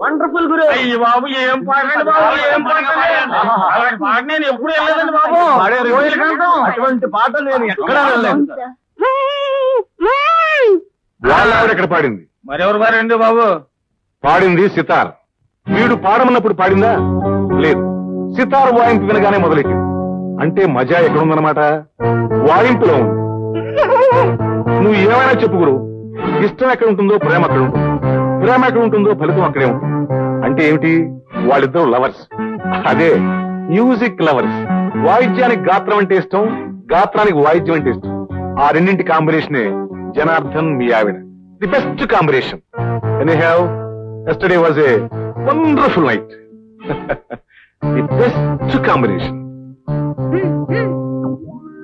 Wonderful గురు. అయ్యి బాబు ఏం పాడండి బాబు, ఏం పాడండి పాట నేను ఎప్పుడు వెళ్ళలేదండి బాబు. అటువంటి పాటలు నేను ఎక్కడా వెళ్ళలేదు. వాళ్ళెవరు ఎక్కడ పాడింది? మరెవరు పాడండి బాబు? పాడింది సితార్. వీడు పాడమన్నప్పుడు పాడిందా? లేదు, సితార్ వాయింపు వినగానే మొదలెట్టింది. అంటే మజా ఎక్కడుందన్నమాట? వాయింపులో ఉంది. నువ్వు ఏమైనా చెప్పు గురు, ఇష్టం ఎక్కడ ఉంటుందో ప్రేమ అక్కడ ఉంటుంది, ప్రేమ ఎక్కడ ఉంటుందో ఫలితం అక్కడే ఉంటుంది. అంటే ఏమిటి? వాళ్ళిద్దరూ లవర్స్. అదే మ్యూజిక్ లవర్స్. వాయిద్యానికి గాత్రం అంటే ఇష్టం, గాత్రానికి వాయిద్యం అంటే ఇష్టం. ఆ రెండింటి కాంబినేషనే జనార్దన్ మీ ఆవిడ. The best combination. Anyhow, yesterday was a wonderful night. The best combination.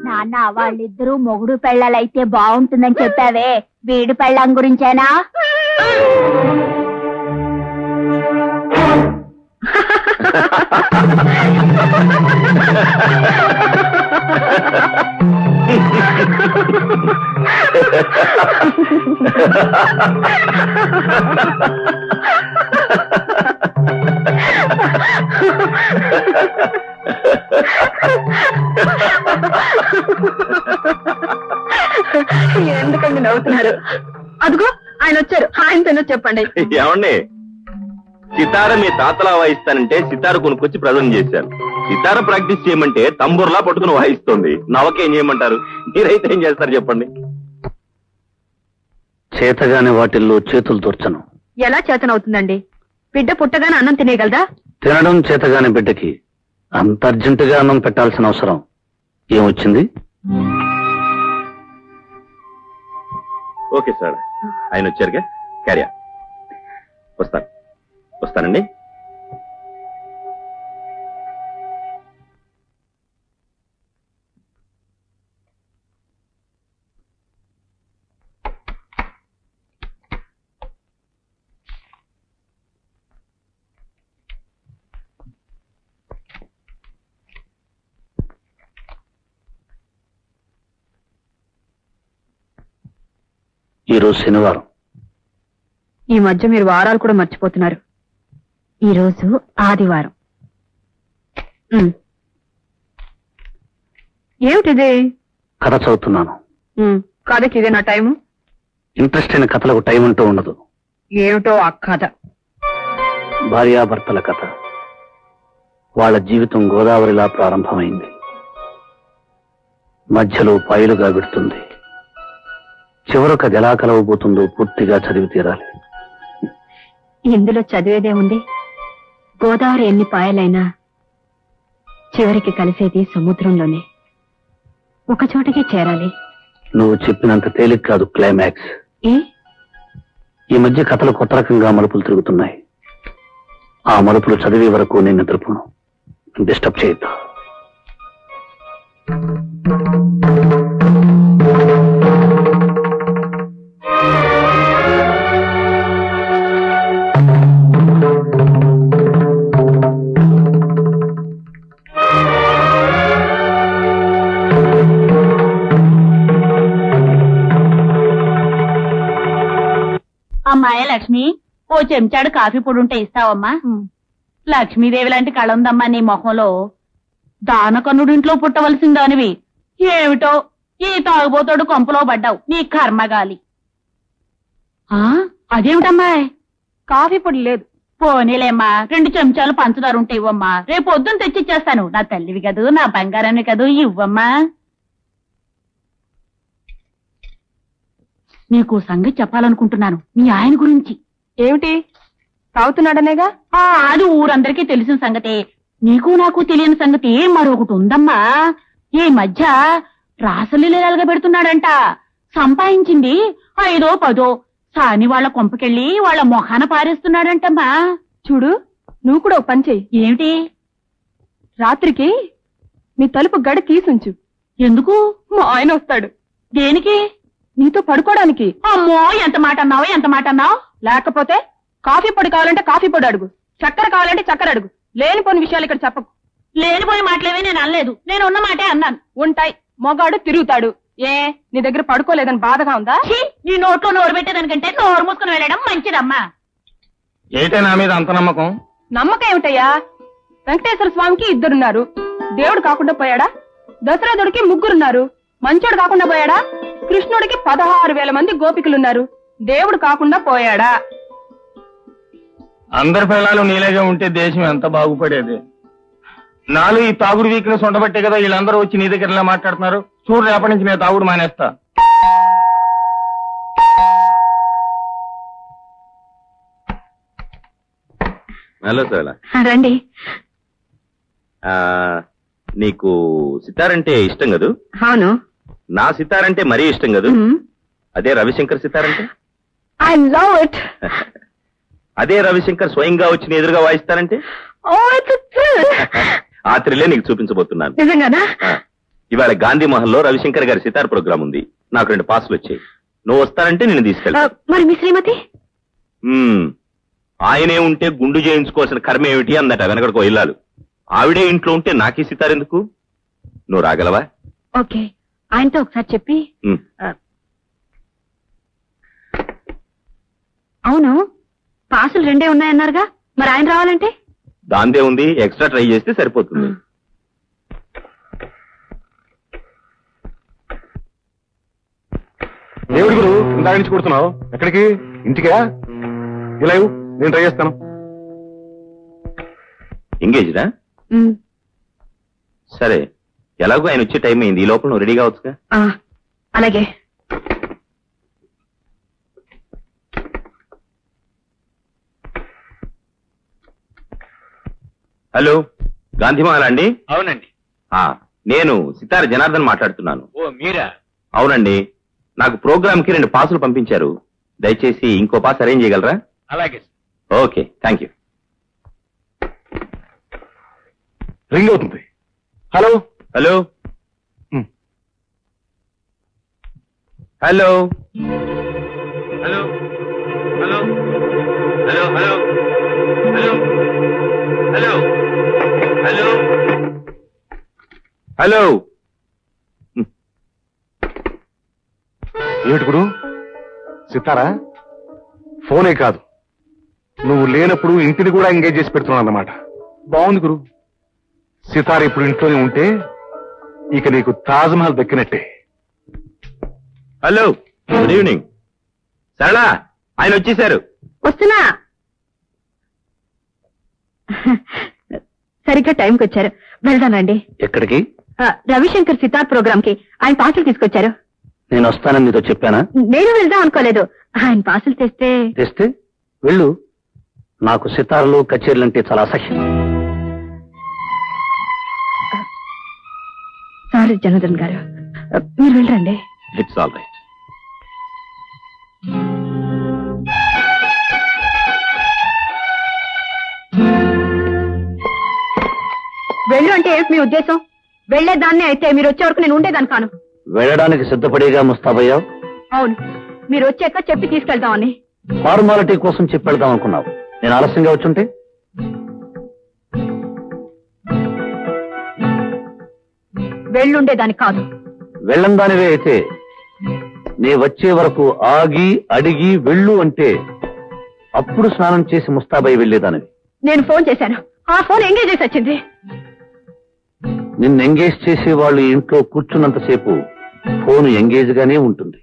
నాన్న, వాళ్ళిద్దరూ మొగుడు పెళ్ళాలైతే బాగుంటుందని చెప్పావే, వీడు పెళ్ళం గురించేనా? ఎందుకండి నవ్వుతున్నారు? అదిగో ఆయన వచ్చారు, ఆయనతో చెప్పండి. ఏమండి, సితార మీ తాతలా వాయిస్తానంటే సితార కొనుక్కొచ్చి ప్రజెంట్ చేశాను. సితార ప్రాక్టీస్ చేయమంటే తంబూర్లా పట్టుకుని వాయిస్తుంది. నవకేం చేయమంటారు? మీరైతే ఏం చేస్తారు చెప్పండి? చేతగానే వాటిల్లో చేతులు దూర్చను. ఎలా చేతనవుతుందండి? బిడ్డ పుట్టగానే అన్నం తినేయగలదా? తినడం చేతగానే బిడ్డకి అంత అర్జెంటుగా అన్నం పెట్టాల్సిన అవసరం ఏమొచ్చింది? ఓకే సార్, ఆయన వచ్చారుగా, క్యారియా. వస్తానండి. ఈరోజు శనివారం. ఈ మధ్య మీరు వారాలు కూడా మర్చిపోతున్నారు. ఈరోజు ఆదివారం. ఏమిటిది? కథ చదువుతున్నాను. కథకి ఇదే నా టైము? ఇంట్రెస్ట్ అయిన కథలకు టైం అంటూ ఉండదు. ఏమిటో ఆ కథ? భార్యాభర్తల కథ. వాళ్ళ జీవితం గోదావరిలా ప్రారంభమైంది, మధ్యలో పాయలుగా విడుతుంది, చివరకు అది ఎలా కలవబోతుందో పూర్తిగా చదివి తీరాలి. ఇందులో చదివేదేముంది? గోదావరి ఎన్ని పాయలైనా చివరికి కలిసేది సముద్రంలోనే. ఒక చోటకే చేరాలి. నువ్వు చెప్పినంత తేలిక కాదు క్లైమాక్స్. ఈ మధ్య కథలు కొత్త రకంగా మలుపులు తిరుగుతున్నాయి. ఆ మలుపులు చదివే వరకు నేను నిద్రపోను. డిస్టర్బ్ చేయొద్దు. అమ్మాయ లక్ష్మి, ఓ చెంచాడు కాఫీ పొడి ఉంటే ఇస్తావమ్మా? లక్ష్మీదేవి లాంటి కళ ఉందమ్మా నీ మొహంలో. దానకన్నుడింట్లో పుట్టవలసిందానివి ఏమిటో ఈ తాగుబోతోడు కొంపలో పడ్డావు. నీ కర్మగాలి. అదేమిటమ్మాయ్, కాఫీ పొడి లేదు. పోనీలేమ్మా, 2 చెంచాలు పంచదార ఉంటే ఇవ్వమ్మా. రేపు పొద్దున్న తెచ్చిచ్చేస్తాను. నా తల్లివి కదూ, నా బంగారాన్ని కదూ, ఇవ్వమ్మా. నీకు సంగతి చెప్పాలనుకుంటున్నాను, మీ ఆయన గురించి. ఏమిటి? తాగుతున్నాడనేగా? అది ఊరందరికీ తెలిసిన సంగతే. నీకు నాకు తెలియని సంగతి మరొకటి ఉందమ్మా. ఈ మధ్య రాసలీలగా పెడుతున్నాడంట. సంపాదించింది 5 or 10 సాని వాళ్ళ కొంపకెళ్ళి వాళ్ళ మొహాన పారేస్తున్నాడంటమ్మా. చూడు, నువ్వు కూడా ఓ పని చెయ్యి. ఏమిటి? రాత్రికి మీ తలుపు గడి తీసుంచు. ఎందుకు? మా ఆయన వస్తాడు. దేనికి? నీతో పడుకోవడానికి. అమ్మో, ఎంత మాట అన్నావు, ఎంత మాట అన్నావు. లేకపోతే కాఫీ పొడి కావాలంటే కాఫీ పొడి అడుగు, చక్కెర కావాలంటే చక్కెర అడుగు. లేనిపోని విషయాలు ఇక్కడ చెప్పకు. లేనిపోని మాటలేవే నేను అనలేదు. నేను ఉన్న మాటే అన్నాను. ఉంటాయి, మొగాడు తిరుగుతాడు. నీ దగ్గర పడుకోలేదని బాధగా ఉందా? నీ నోట్లో నోరు పెట్టేదానికంటే నోరు మూసుకుని వెళ్ళడం మంచిదమ్మా. ఏటే నా మీద అంత నమ్మకం? నమ్మకం ఏమిటయ్యా? వెంకటేశ్వర స్వామికి 2 ఉన్నారు, దేవుడు కాకుండా పోయాడా? దశరథుడికి 3 ఉన్నారు, మంచోడు కాకుండా పోయాడా? కృష్ణుడికి 16,000 మంది గోపికలున్నారు, దేవుడు కాకుండా పోయాడా? అందరి పిల్లలు నీలేగా ఉంటే దేశం ఎంత బాగుపడేది. నాలో ఈ తాగుడు వీక్నెస్ ఉండబట్టే కదా వీళ్ళందరూ వచ్చి నీ దగ్గర ఇలా మాట్లాడుతున్నారు. చూడు, రేపటి నుంచి నేను తాగుడు మానేస్తా. Hello sir. రండి. నీకు సితారంటే ఇష్టం కదూ? అవును. నా సితారంటే మరీ ఇష్టం కదూ? అదే రవిశంకర్ సితారంటే ఐ లవ్ ఇట్. అదే రవిశంకర్ స్వయంగా వచ్చి నీ ఎదురుగా వాయిస్తారంటే ఆ థ్రిల్లే నీకు చూపించబోతున్నాను. నిజంగానా? ఇవాళ గాంధీ మహల్లో రవిశంకర్ గారి సితార్ ప్రోగ్రామ్ ఉంది. నాకు 2 పాసులు వచ్చాయి. నువ్వు వస్తానంటే నేను తీసుకెళ్తా. మరి మీ శ్రీమతి? ఆయనే ఉంటే గుండు చేయించుకోవాల్సిన కర్మ ఏమిటి అందట వెనకడికో ఇల్లాలు. ఆవిడే ఇంట్లో ఉంటే నాకీ సితార్ ఎందుకు? నువ్వు రాగలవా? ఓకే, ఆయనతో ఒకసారి చెప్పి. అవును, పాసులు 2 ఉన్నాయన్నారుగా, మరి ఆయన రావాలంటే? దాందే ఉంది, ఎక్స్ట్రా ట్రై చేస్తే సరిపోతుంది. దేవుడి గురు ఇందాక నుంచి కొడుతున్నావు, ఎక్కడికి? ఇంటికా? ఇలా నేను ట్రై చేస్తాను. ఎంగేజ్డా? సరే, ఎలాగో ఆయన వచ్చే టైం అయింది. ఈ లోపల నువ్వు రెడీ కావచ్చుగా? అలాగే. హలో, గాంధీమాల అండి? అవునండి. నేను సితార జనార్దన్ మాట్లాడుతున్నాను. ఓ మీరా? అవునండి. నాకు ప్రోగ్రామ్ కి 2 పాసులు పంపించారు. దయచేసి ఇంకో పాస్ అరేంజ్ చేయగలరా? అలాగే. Okay, thank you. రింగ్ అవుతుంది. Hello hello hello hello hello hello hello hello hello hello. ఏమిటి గురు? సితారా? ఫోనే కాదు, నువ్వు లేనప్పుడు ఇంటిని కూడా ఎంగేజ్ చేసి పెడుతున్నావు అన్నమాట. బాగుంది గురు. సితార ఇప్పుడు ఇంట్లోనే ఉంటే ఇక నీకు తాజ్ మహల్ దక్కినట్టే. Hello, good evening. సరళా, ఆయన వచ్చేసారు. వస్తున్నా. సరిగ్గా టైంకి వచ్చారు. వెళ్దానండి. ఎక్కడికి? రవిశంకర్ సితార్ ప్రోగ్రామ్ కి ఆయన పాసులు తీసుకొచ్చారు. నేను వస్తానని నీతో చెప్పానా? నేను వెళ్దాం అనుకోలేదు. ఆయన పాసులు తెస్తే వెళ్ళు. నాకు సితార్లు కచేరీలు అంటే చాలా అసహ్యం. సారీ జనార్దన్ గారు, మీరు వెళ్ళండి. It's all right. వెళ్ళు అంటే ఏంటి మీ ఉద్దేశం? వెళ్లేదాన్నే అయితే మీరు వచ్చే వరకు నేను ఉండేదాన్ని కాను. వెళ్ళడానికి సిద్ధపడేగా ముస్తాబయ్యావు? అవును, మీరు వచ్చాక చెప్పి తీసుకెళ్తామని. ఫార్మాలిటీ కోసం చెప్పి వెళ్దాం అనుకున్నావు. నేను ఆలస్యంగా వచ్చుంటే? వెళ్ళుండేదాన్ని కాదు. వెళ్ళందానివే అయితే నీ వచ్చే వరకు ఆగి అడిగి వెళ్ళు అంటే అప్పుడు స్నానం చేసి ముస్తాబై వెళ్లేదానివి. నేను ఫోన్ చేశాను, ఆ ఫోన్ ఎంగేజ్ చేసి వచ్చింది. నిన్ను ఎంగేజ్ చేసే వాళ్ళు ఇంట్లో కూర్చున్నంతసేపు ఫోన్ ఎంగేజ్ గానే ఉంటుంది.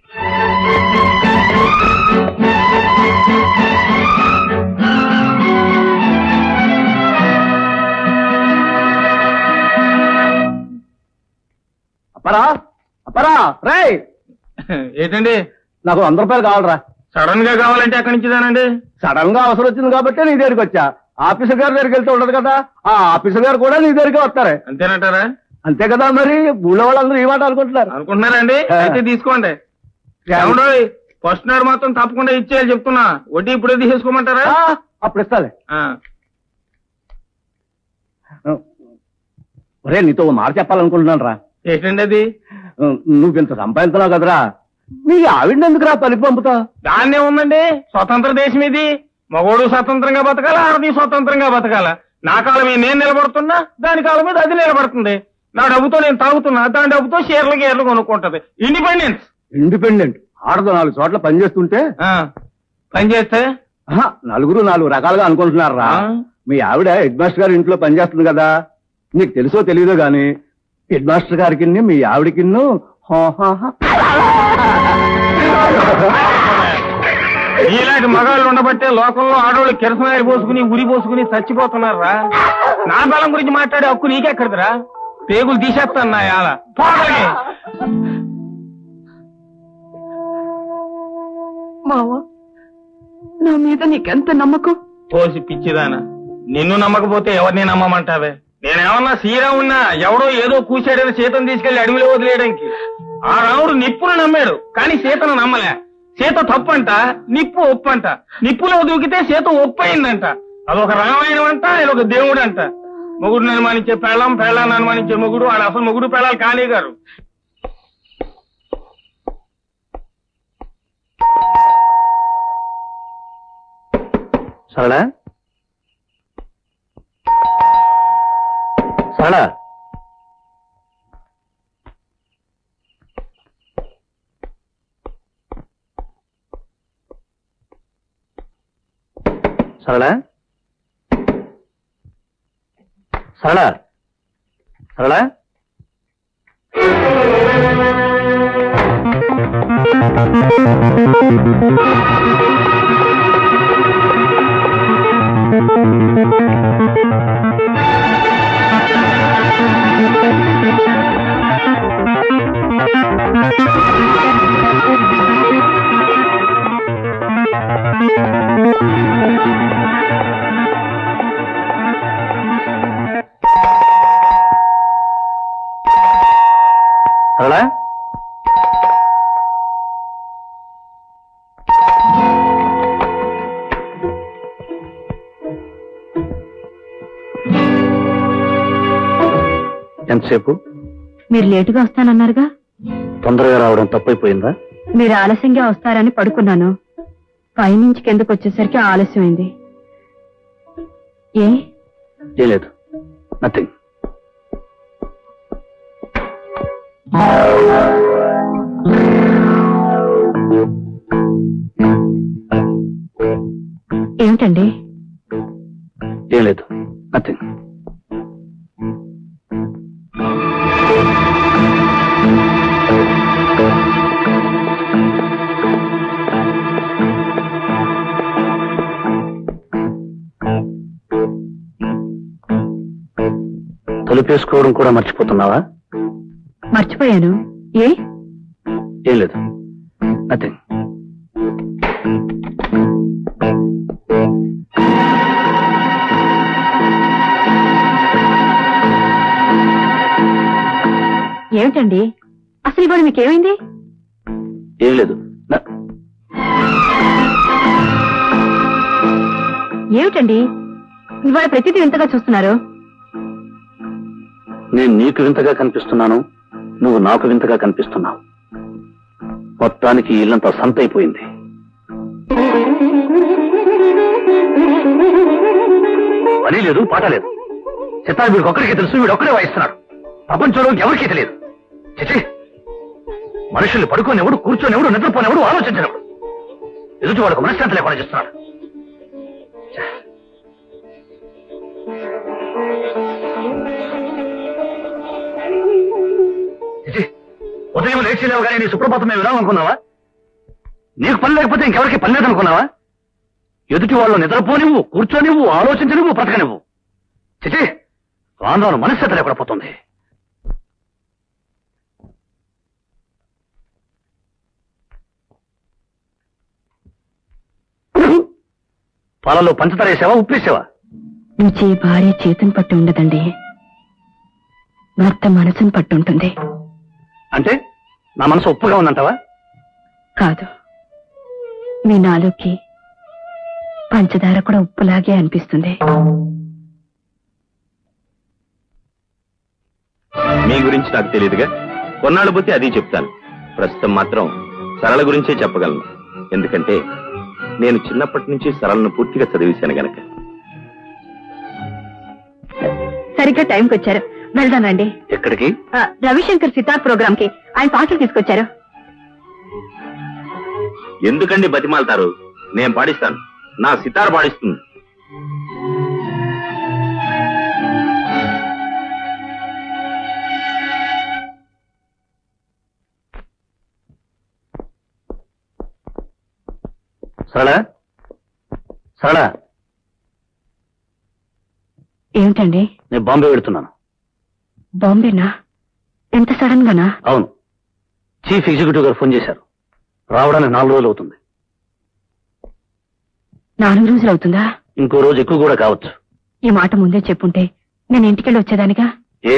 అపరా అపరా రే. ఏంటండి? నాకు 100 రూపాయలు కావాలరా. సడన్ గా కావాలంటే ఎక్కడి నుంచిదానండి? సడన్ గా అవసరం వచ్చింది కాబట్టి నీ దగ్గరికి వచ్చా. ఆఫీసర్ గారి దగ్గరికి వెళ్తే ఉండదు కదా, ఆ ఆఫీసర్ గారు కూడా నీ దగ్గరికి వస్తారే. అంతేనంటారా? అంతే కదా. మరి ఊళ్ళో వాళ్ళందరూ ఈ మాట అనుకుంటున్నారండి. అయితే తీసుకోండి. ఫస్ట్ నాడు మాత్రం తప్పకుండా ఇచ్చేయాలి చెప్తున్నా. వడ్డీ ఇప్పుడే తీసేసుకోమంటారా? అప్పుడు ఇస్తాలే. ఒరే, నీతో మాట చెప్పాలనుకుంటున్నాను రా. ఏంటండి అది? నువ్వింత సంపాదించినావు కదరా, మీ ఆవిడని ఎందుకురా పనికి పంపుతా? దాన్నే ఉందండి, స్వతంత్ర దేశం ఇది. మగోడు స్వతంత్రంగా బతకాల, ఆడది స్వతంత్రంగా బతకాల. నా కాలం మీద నేను నిలబడుతున్నా, దాని కాలం మీద అది నిలబడుతుంది. నా డబ్బుతో నేను తాగుతున్నా, దాని డబ్బుతో షేర్లు కొనుక్కుంటది. ఇండిపెండెంట్ ఆడదో 4 చోట్ల పనిచేస్తుంటే పనిచేస్తే నలుగురు 4 రకాలుగా అనుకుంటున్నారా? మీ ఆవిడ హెడ్ మాస్టర్ గారి ఇంట్లో పనిచేస్తుంది కదా, నీకు తెలుసో తెలీదో గాని హెడ్ మాస్టర్ గారికి మీ ఆవిడకి ఇలాంటి మగాళ్ళు ఉండబట్టే లోకంలో ఆడవాళ్ళు కిరసనాయలు పోసుకుని ఉరి పోసుకుని చచ్చిపోతున్నారా. నా బలం గురించి మాట్లాడే హక్కు నీకెక్కడిదిరా? పేగులు తీసేస్తాను నా యాల. మావా, నా మీద నీకెంత నమ్మకం? పోసి పిచ్చిదానా, నిన్ను నమ్మకపోతే ఎవరిని నమ్మమంటావే? నేనేమన్నా శ్రీరామున్నా ఎవడో ఏదో కూసాడని సీతను తీసుకెళ్లి అడవిలో వదిలేయడానికి. ఆ రాముడు నిప్పును నమ్మాడు కానీ సీతను నమ్మలే. సీత తప్పంట, నిప్పు ఒప్పంట. నిప్పులో దూకితే సీత ఒప్పయిందంట. అదొక రామాయణం అంట, ఇదొక దేవుడు అంట. మొగుడుని అనుమానించే పెళ్ళం, పెళ్ళాన్ని అనుమానించే మొగుడు, వాడు అసలు మొగుడు పెళ్ళాలు కానీ గారు. సరళ సరళ సరళ సరళ సరళ సరళ ఎంతసేపు? మీరు లేటుగా వస్తానన్నారుగా. తొందరగా రావడం తప్పైపోయిందా? మీరు ఆలస్యంగా వస్తారని పడుకున్నాను. పైనుంచి కిందకు వచ్చేసరికి ఆలస్యమైంది. ఏం లేదు, నథింగ్. ఏమిటండి? ఏం లేదు, నథింగ్. తలుపేసుకోవడం కూడా మర్చిపోతున్నావా? మర్చిపోయాను. ఏం లేదు, నథింగ్. ఏమిటండి అసలు ఇవాళ మీకేమైంది? ఏం లేదు. ఏమిటండి ఇవాళ ప్రతిదీ వింతగా చూస్తున్నారు? నేను నీకు వింతగా కనిపిస్తున్నాను, నువ్వు నాకు వింతగా కనిపిస్తున్నావు. మొత్తానికి ఇల్లంతా సంతైపోయింది. పని లేదు, పాట లేదు. చిత్తాలు వీడికి ఒక్కడికే తెలుసు, వీడు ఒక్కడే వాయిస్తున్నాడు. ప్రపంచంలో ఎవరికీ తెలియదు. చిచి, మనుషుల్ని పడుకోనివ్వడు, కూర్చొనివ్వడు, నిద్రపోనివ్వడు, ఆలోచించినప్పుడు ఎదుటి వాడికి మనశ్శాంతి లేకుండా చేస్తున్నాడు. ఉదయం లేచిలేవు కానీ నీ సుప్రభాతం మేము వినాలనుకున్నావా? నీకు పని లేకపోతే ఇంకెవరికి పని లేదనుకున్నావా? ఎదుటి వాళ్ళు నిద్రపోనివ్వు, కూర్చోనివ్వు, ఆలోచించనివ్వు, బ్రతకనివ్వు. చిచి, రాను మనశ్శాంతి లేకుండా పోతుంది. పాలలో పంచదార వేసావా, ఉప్పేసావా? రుచి భార్య చేతుని పట్టి ఉండదండి, భర్త మనసును పట్టి ఉంటుంది. అంటే నా మనసు ఉప్పుగా ఉందంటావా? కాదు, మీ నాలుగుకి పంచదార కూడా ఉప్పులాగే అనిపిస్తుంది. మీ గురించి నాకు తెలియదుగా, కొన్నాళ్ళు పోతే అది చెప్తాను. ప్రస్తుతం మాత్రం సరళ గురించే చెప్పగలను. ఎందుకంటే నేను చిన్నప్పటి నుంచి సరళను పూర్తిగా చదివేశాను గనక. సరిగ్గా టైంకి వచ్చారు, వెళ్దాం రండి. ఎక్కడికి? రవిశంకర్ సితార్ ప్రోగ్రామ్ కి. ఆయన పాటలు తీసుకొచ్చారు. ఎందుకండి బతిమాలతారు? నేను పాడిస్తాను. నా సితార్ పాడిస్తుంది. సరళ, సరళ, ఏమిటండి? నేను బాంబే వెళుతున్నాను. బాంబేనా? ఎంత సడన్ గానా? అవును, చీఫ్ ఎగ్జిక్యూటివ్ గారు ఫోన్ చేశారు. రావడానికి 4 రోజులు అవుతుంది. 4 రోజులు అవుతుందా? ఇంకో రోజు ఎక్కువ కూడా కావచ్చు. ఈ మాట ముందే చెప్పుంటే నేను ఇంటికెళ్ళి వచ్చేదానిగా. ఏ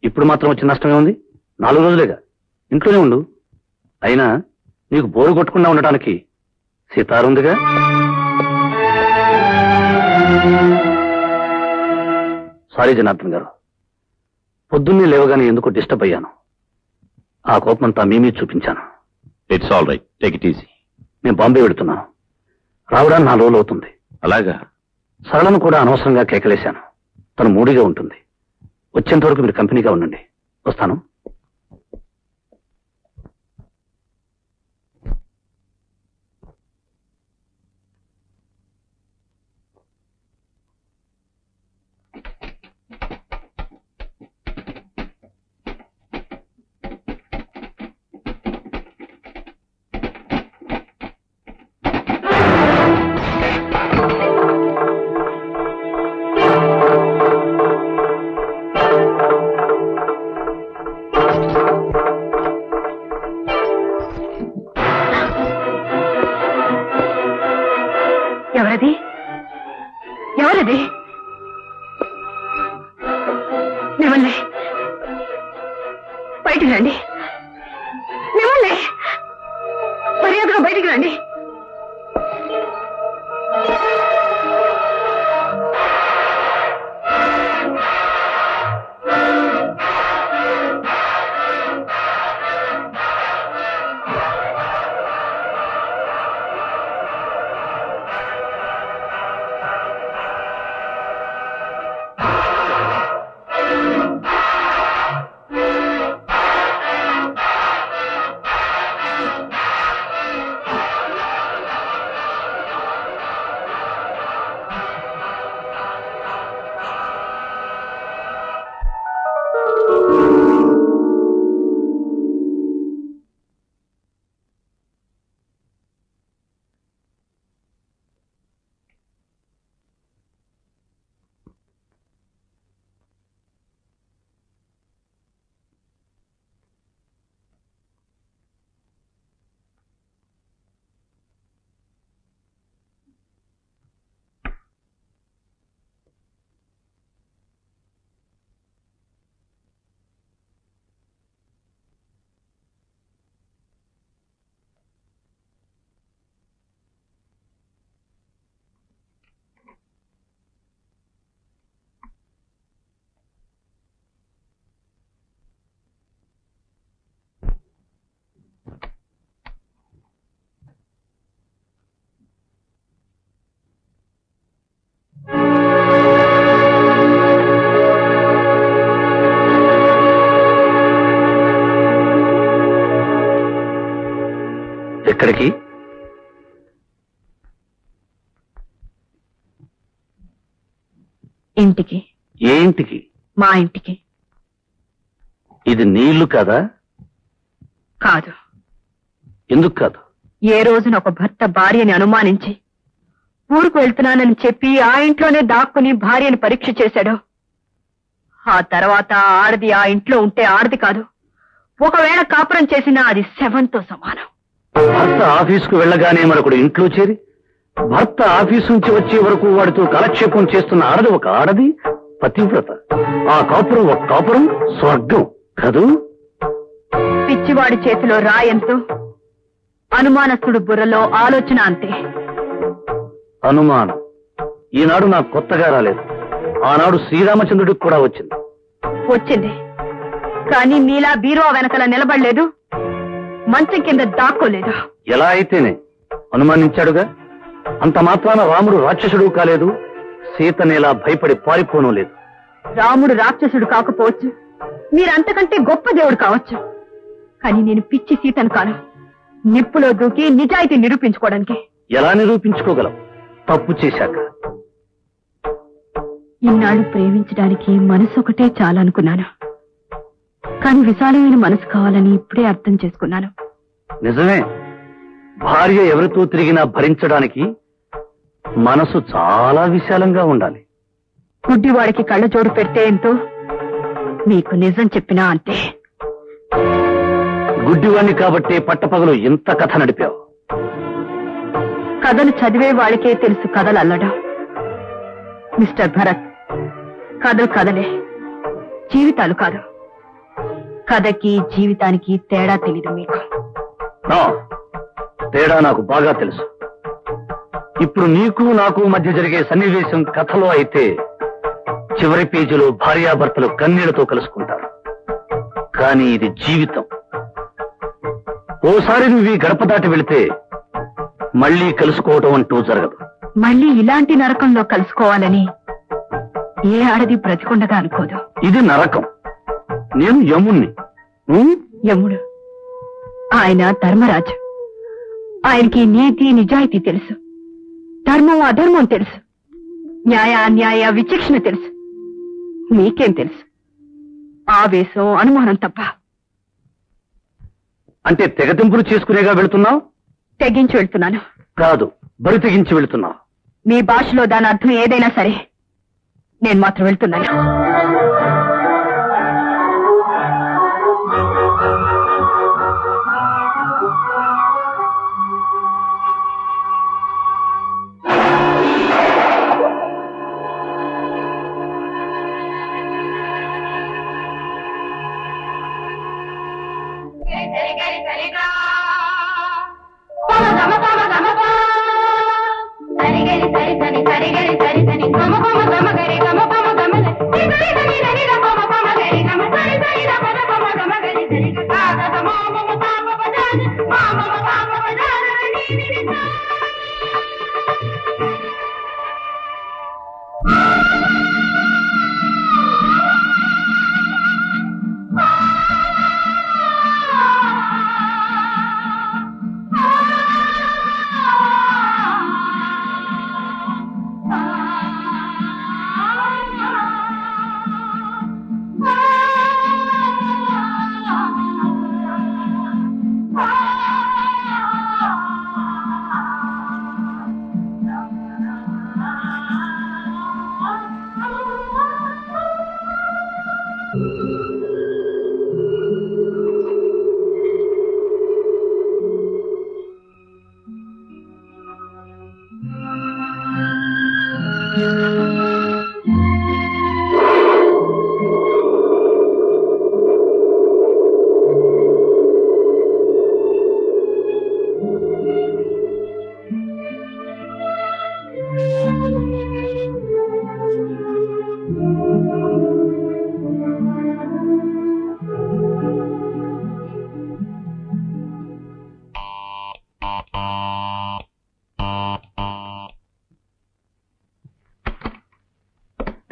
ఇప్పుడు మాత్రం వచ్చే నష్టమే ఉంది? 4 రోజులేగా, ఇంట్లోనే ఉండు. అయినా నీకు బోరు కొట్టకుండా ఉండటానికి సితారుందిగా. సారీ జనార్దన్ గారు, పొద్దున్నే లేవగానే ఎందుకో డిస్టర్బ్ అయ్యాను. ఆ కోపమంతా మీ మీద చూపించాను. It's all right, take it easy. నేను బాంబే వెళుతున్నాను. రావడానికి 4 రోజులు అవుతుంది. అలాగా? సరళను కూడా అనవసరంగా కేకలేశాను. తను మూడిగా ఉంటుంది. వచ్చేంత వరకు మీరు కంపెనీగా ఉండండి. వస్తాను. ఎవరది? ఎవరది? మిమ్మల్ని బయటికి రండి. మిమ్మల్ని మర్యాదగా బయటికి రండి. ఎక్కడికి? ఇంటికి. ఏ ఇంటికి? మా ఇంటికి. ఇది నీ ఇల్లు కాదా? కాదు. ఎందుకు కాదు? ఏ రోజున ఒక భర్త భార్యని అనుమానించి ఊరుకు వెళ్తున్నానని చెప్పి ఆ ఇంట్లోనే దాక్కుని భార్యని పరీక్ష చేశాడో, ఆ తర్వాత ఆడది ఆ ఇంట్లో ఉంటే ఆడది కాదు, ఒకవేళ కాపురం చేసినా అది శవంతో సమానం. భర్త ఆఫీసుకు వెళ్ళగానే మరొకడు ఇంట్లో చేరి భర్త ఆఫీసు నుంచి వచ్చే వరకు వాడితో కాలక్షేపం చేస్తున్న ఆడది ఒక ఆడది, పతివ్రత. ఆ కాపురం ఒక కాపురం, స్వర్గం కదూ? పిచ్చివాడి చేతిలో రాయంతో, అనుమానస్తుడు బుర్రలో ఆలోచన అంతే. అనుమానం ఈనాడు నాకు కొత్తగా రాలేదు. ఆనాడు శ్రీరామచంద్రుడికి కూడా వచ్చింది. వచ్చింది, కానీ మీలా బీరువా వెనకల నిలబడలేదు, మంచం కింద దాక్కోలేదు. ఎలా అయితేనే అనుమానించాడుగా. అంత మాత్రాన రాముడు రాక్షసుడు కాలేదు, సీతనేలా భయపడి పారిపోను లేదు. రాముడు రాక్షసుడు కాకపోవచ్చు, మీరంతకంటే గొప్ప దేవుడు కావచ్చు, కానీ నేను పిచ్చి సీతను కాను. నిప్పులో దూకి నిజాయితీ నిరూపించుకోవడానికి. ఎలా నిరూపించుకోగలవు? తప్పు చేశాక. ఇన్నాళ్ళు ప్రేమించడానికి మనసు ఒకటే చాలనుకున్నాను, కానీ విశాలమైన మనసు కావాలని ఇప్పుడే అర్థం చేసుకున్నాను. నిజమే, భార్య ఎవరితో తిరిగినా భరించడానికి మనసు చాలా విశాలంగా ఉండాలి. గుడ్డివాడికి కళ్ళజోడు పెడితే ఎంతో, మీకు నిజం చెప్పినా అంతే. గుడ్డివాణ్ణి కాబట్టే పట్టపగలు ఇంత కథ నడిపావు. కథలు చదివే వాళ్ళకే తెలుసు కథలు అల్లడం. మిస్టర్ భరత్, కథలు కథలే, జీవితాలు కాదు. కథకి జీవితానికి తేడా తెలీదు మీకు. తేడా నాకు బాగా తెలుసు. ఇప్పుడు నీకు నాకు మధ్య జరిగే సన్నివేశం కథలో అయితే చివరి పేజీలో భార్యాభర్తలు కన్నీళ్లతో కలుసుకుంటారు. కానీ ఇది జీవితం. ఓసారి నువ్వు ఈ గడప దాటి వెళితే మళ్లీ కలుసుకోవటం అంటూ జరగదు. మళ్ళీ ఇలాంటి నరకంలో కలుసుకోవాలని ఏ ఆడది బ్రతికుండగా అనుకోదు. ఇది నరకం. నేను యముణ్ణి. యముడు ఆయన ధర్మరాజు. ఆయనకి నీతి నిజాయితీ తెలుసు, ధర్మం అధర్మం తెలుసు, న్యాయ అన్యాయ విచక్షణ తెలుసు. మీకేం తెలుసు? ఆవేశం, అనుమానం తప్ప. అంటే తెగతింపులు చేసుకునేగా వెళుతున్నావు? తెగించి వెళ్తున్నాను. కాదు, బరి తెగించి వెళుతున్నావు. మీ భాషలో దాని అర్థం ఏదైనా సరే, నేను మాత్రం వెళ్తున్నాను.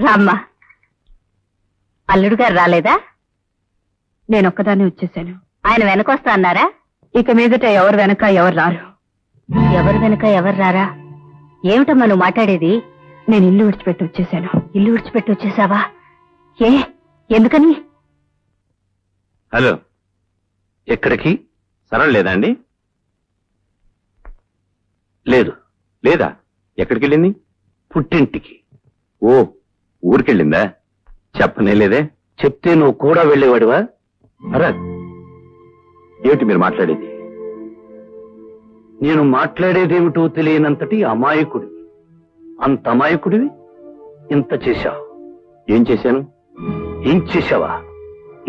రామ్మా. అల్లుడు గారు రాలేదా? నేనొక్కదాన్ని వచ్చేసాను. ఆయన వెనకొస్తా అన్నారా? ఇక మీదట ఎవరు వెనక ఎవరు రారు. ఎవరు వెనక ఎవరు రారా? ఏమిటమ్మా నువ్వు మాట్లాడేది? నేను ఇల్లు విడిచిపెట్టి వచ్చేసాను. ఇల్లు విడిచిపెట్టి వచ్చేసావా? ఏ, ఎందుకని? హలో, ఎక్కడికి? సరళ లేదా అండి? లేదు. లేదా? ఎక్కడికి వెళ్ళింది? పుట్టింటికి. ఓ, ఊరికెళ్ళిందా? చెప్పనే లేదే. చెప్తే నువ్వు కూడా వెళ్ళేవాడివా? భరత్, ఏమిటి మీరు మాట్లాడేది? నేను మాట్లాడేదేమిటో తెలియనంతటి అమాయకుడివి. అంత అమాయకుడివి ఇంత చేశావు. ఏం చేశాను? ఏం చేశావా?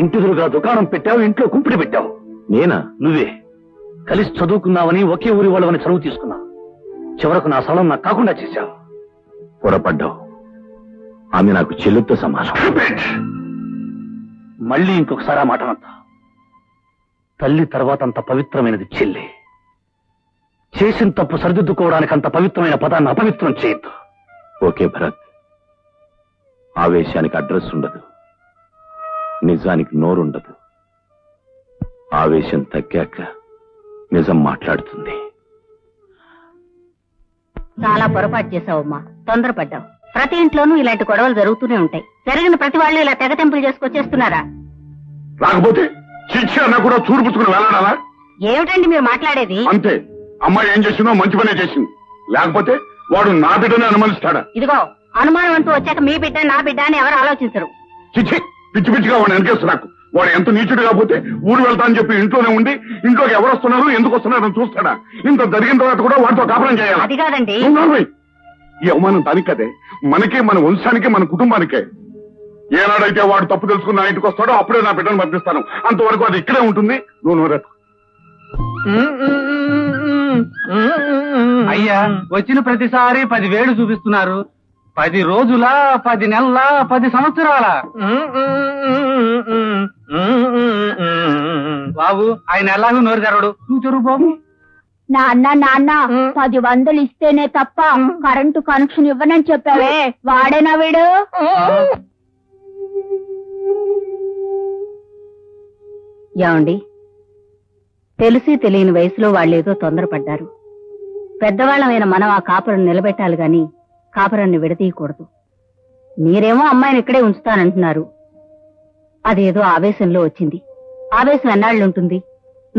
ఇంటిదురుగా దుకాణం పెట్టావు, ఇంట్లో కుంపిడి పెట్టావు. నేనా? నువ్వే. కలిసి చదువుకున్నావని, ఒకే ఊరి వాళ్ళవని చదువు తీసుకున్నావు. చివరకు నా స్థలం నాకు కాకుండా చేశావు. పొరపడ్డావు. ఆమె నాకు చెల్లుతో సమానం. మళ్ళీ ఇంకొకసారి ఆ మాట అంతా. తల్లి తర్వాత అంత పవిత్రమైనది చెల్లి. చేసిన తప్పు సరిదిద్దుకోవడానికి అంత పవిత్రమైన పదాన్ని అపవిత్రం చేయొద్దు. ఓకే భరత్, ఆవేశానికి అడ్రస్ ఉండదు, నిజానికి నోరుండదు. ఆవేశం తగ్గాక నిజం మాట్లాడుతుంది. చాలా పొరపాటు చేసావమ్మా, తొందరపడ్డావు. ప్రతి ఇంట్లోనూ ఇలాంటి గొడవలు జరుగుతూనే ఉంటాయి. జరిగిన ప్రతి వాళ్ళు ఇలా తెగతెంపులు చేసుకొచ్చేస్తున్నారా? రాకపోతే శిక్ష అన్న కూడా చూడుపుచ్చుకుని వెళ్ళాలా? ఏమిటండి మీరు మాట్లాడేది? అంతే, అమ్మాయి ఏం చేసిందో మంచి పనే చేసింది. లేకపోతే వాడు నా బిడ్డని అనుమానిస్తాడా? ఇదిగో, అనుమానం అంటూ వచ్చాక మీ బిడ్డ నా బిడ్డ అని ఎవరు ఆలోచించరు. చిచ్చి, పిచ్చి పిచ్చిగా వాడు వెనకేస్తు. నాకు వాడు ఎంత నీచుడు కాకపోతే ఊరు వెళ్తా అని చెప్పి ఇంట్లోనే ఉండి ఇంట్లోకి ఎవరు వస్తున్నారు ఎందుకు వస్తున్నారు అని చూస్తాడా? ఇంత జరిగిన తర్వాత కూడా వాడితో కాపురం చేయాలి. అది కాదండి. ఈ అవమానం దానికి కదే, మనకే, మన వంశానికే, మన కుటుంబానికే. ఏనాడైతే వాడు తప్పు తెలుసుకుని నా ఇంటికి వస్తాడో అప్పుడే నా బిడ్డను పంపిస్తాను. అంతవరకు అది ఇక్కడే ఉంటుంది. నువ్వు నోరెత్తు. అయ్యా, వచ్చిన ప్రతిసారి 10,000 చూపిస్తున్నారు. 10 రోజుల, 10 నెలల, 10 సంవత్సరాల? బాబు, ఆయన ఎలాగూ నోరు తెరవడు. నువ్వు తెరువు బాబు. నాన్న 10,000 ఇస్తేనే తప్ప కరెంటు కనెక్షన్ ఇవ్వనని చెప్పావే, వాడేనా వీడు? ఏమండి, తెలిసి తెలియని వయసులో వాళ్ళేదో తొందరపడ్డారు. పెద్దవాళ్ళమైన మనం ఆ కాపురం నిలబెట్టాలి గాని కాపురాన్ని విడతీయకూడదు. మీరేమో అమ్మాయిని ఇక్కడే ఉంచుతానంటున్నారు. అదేదో ఆవేశంలో వచ్చింది. ఆవేశం ఎన్నాళ్ళుంటుంది?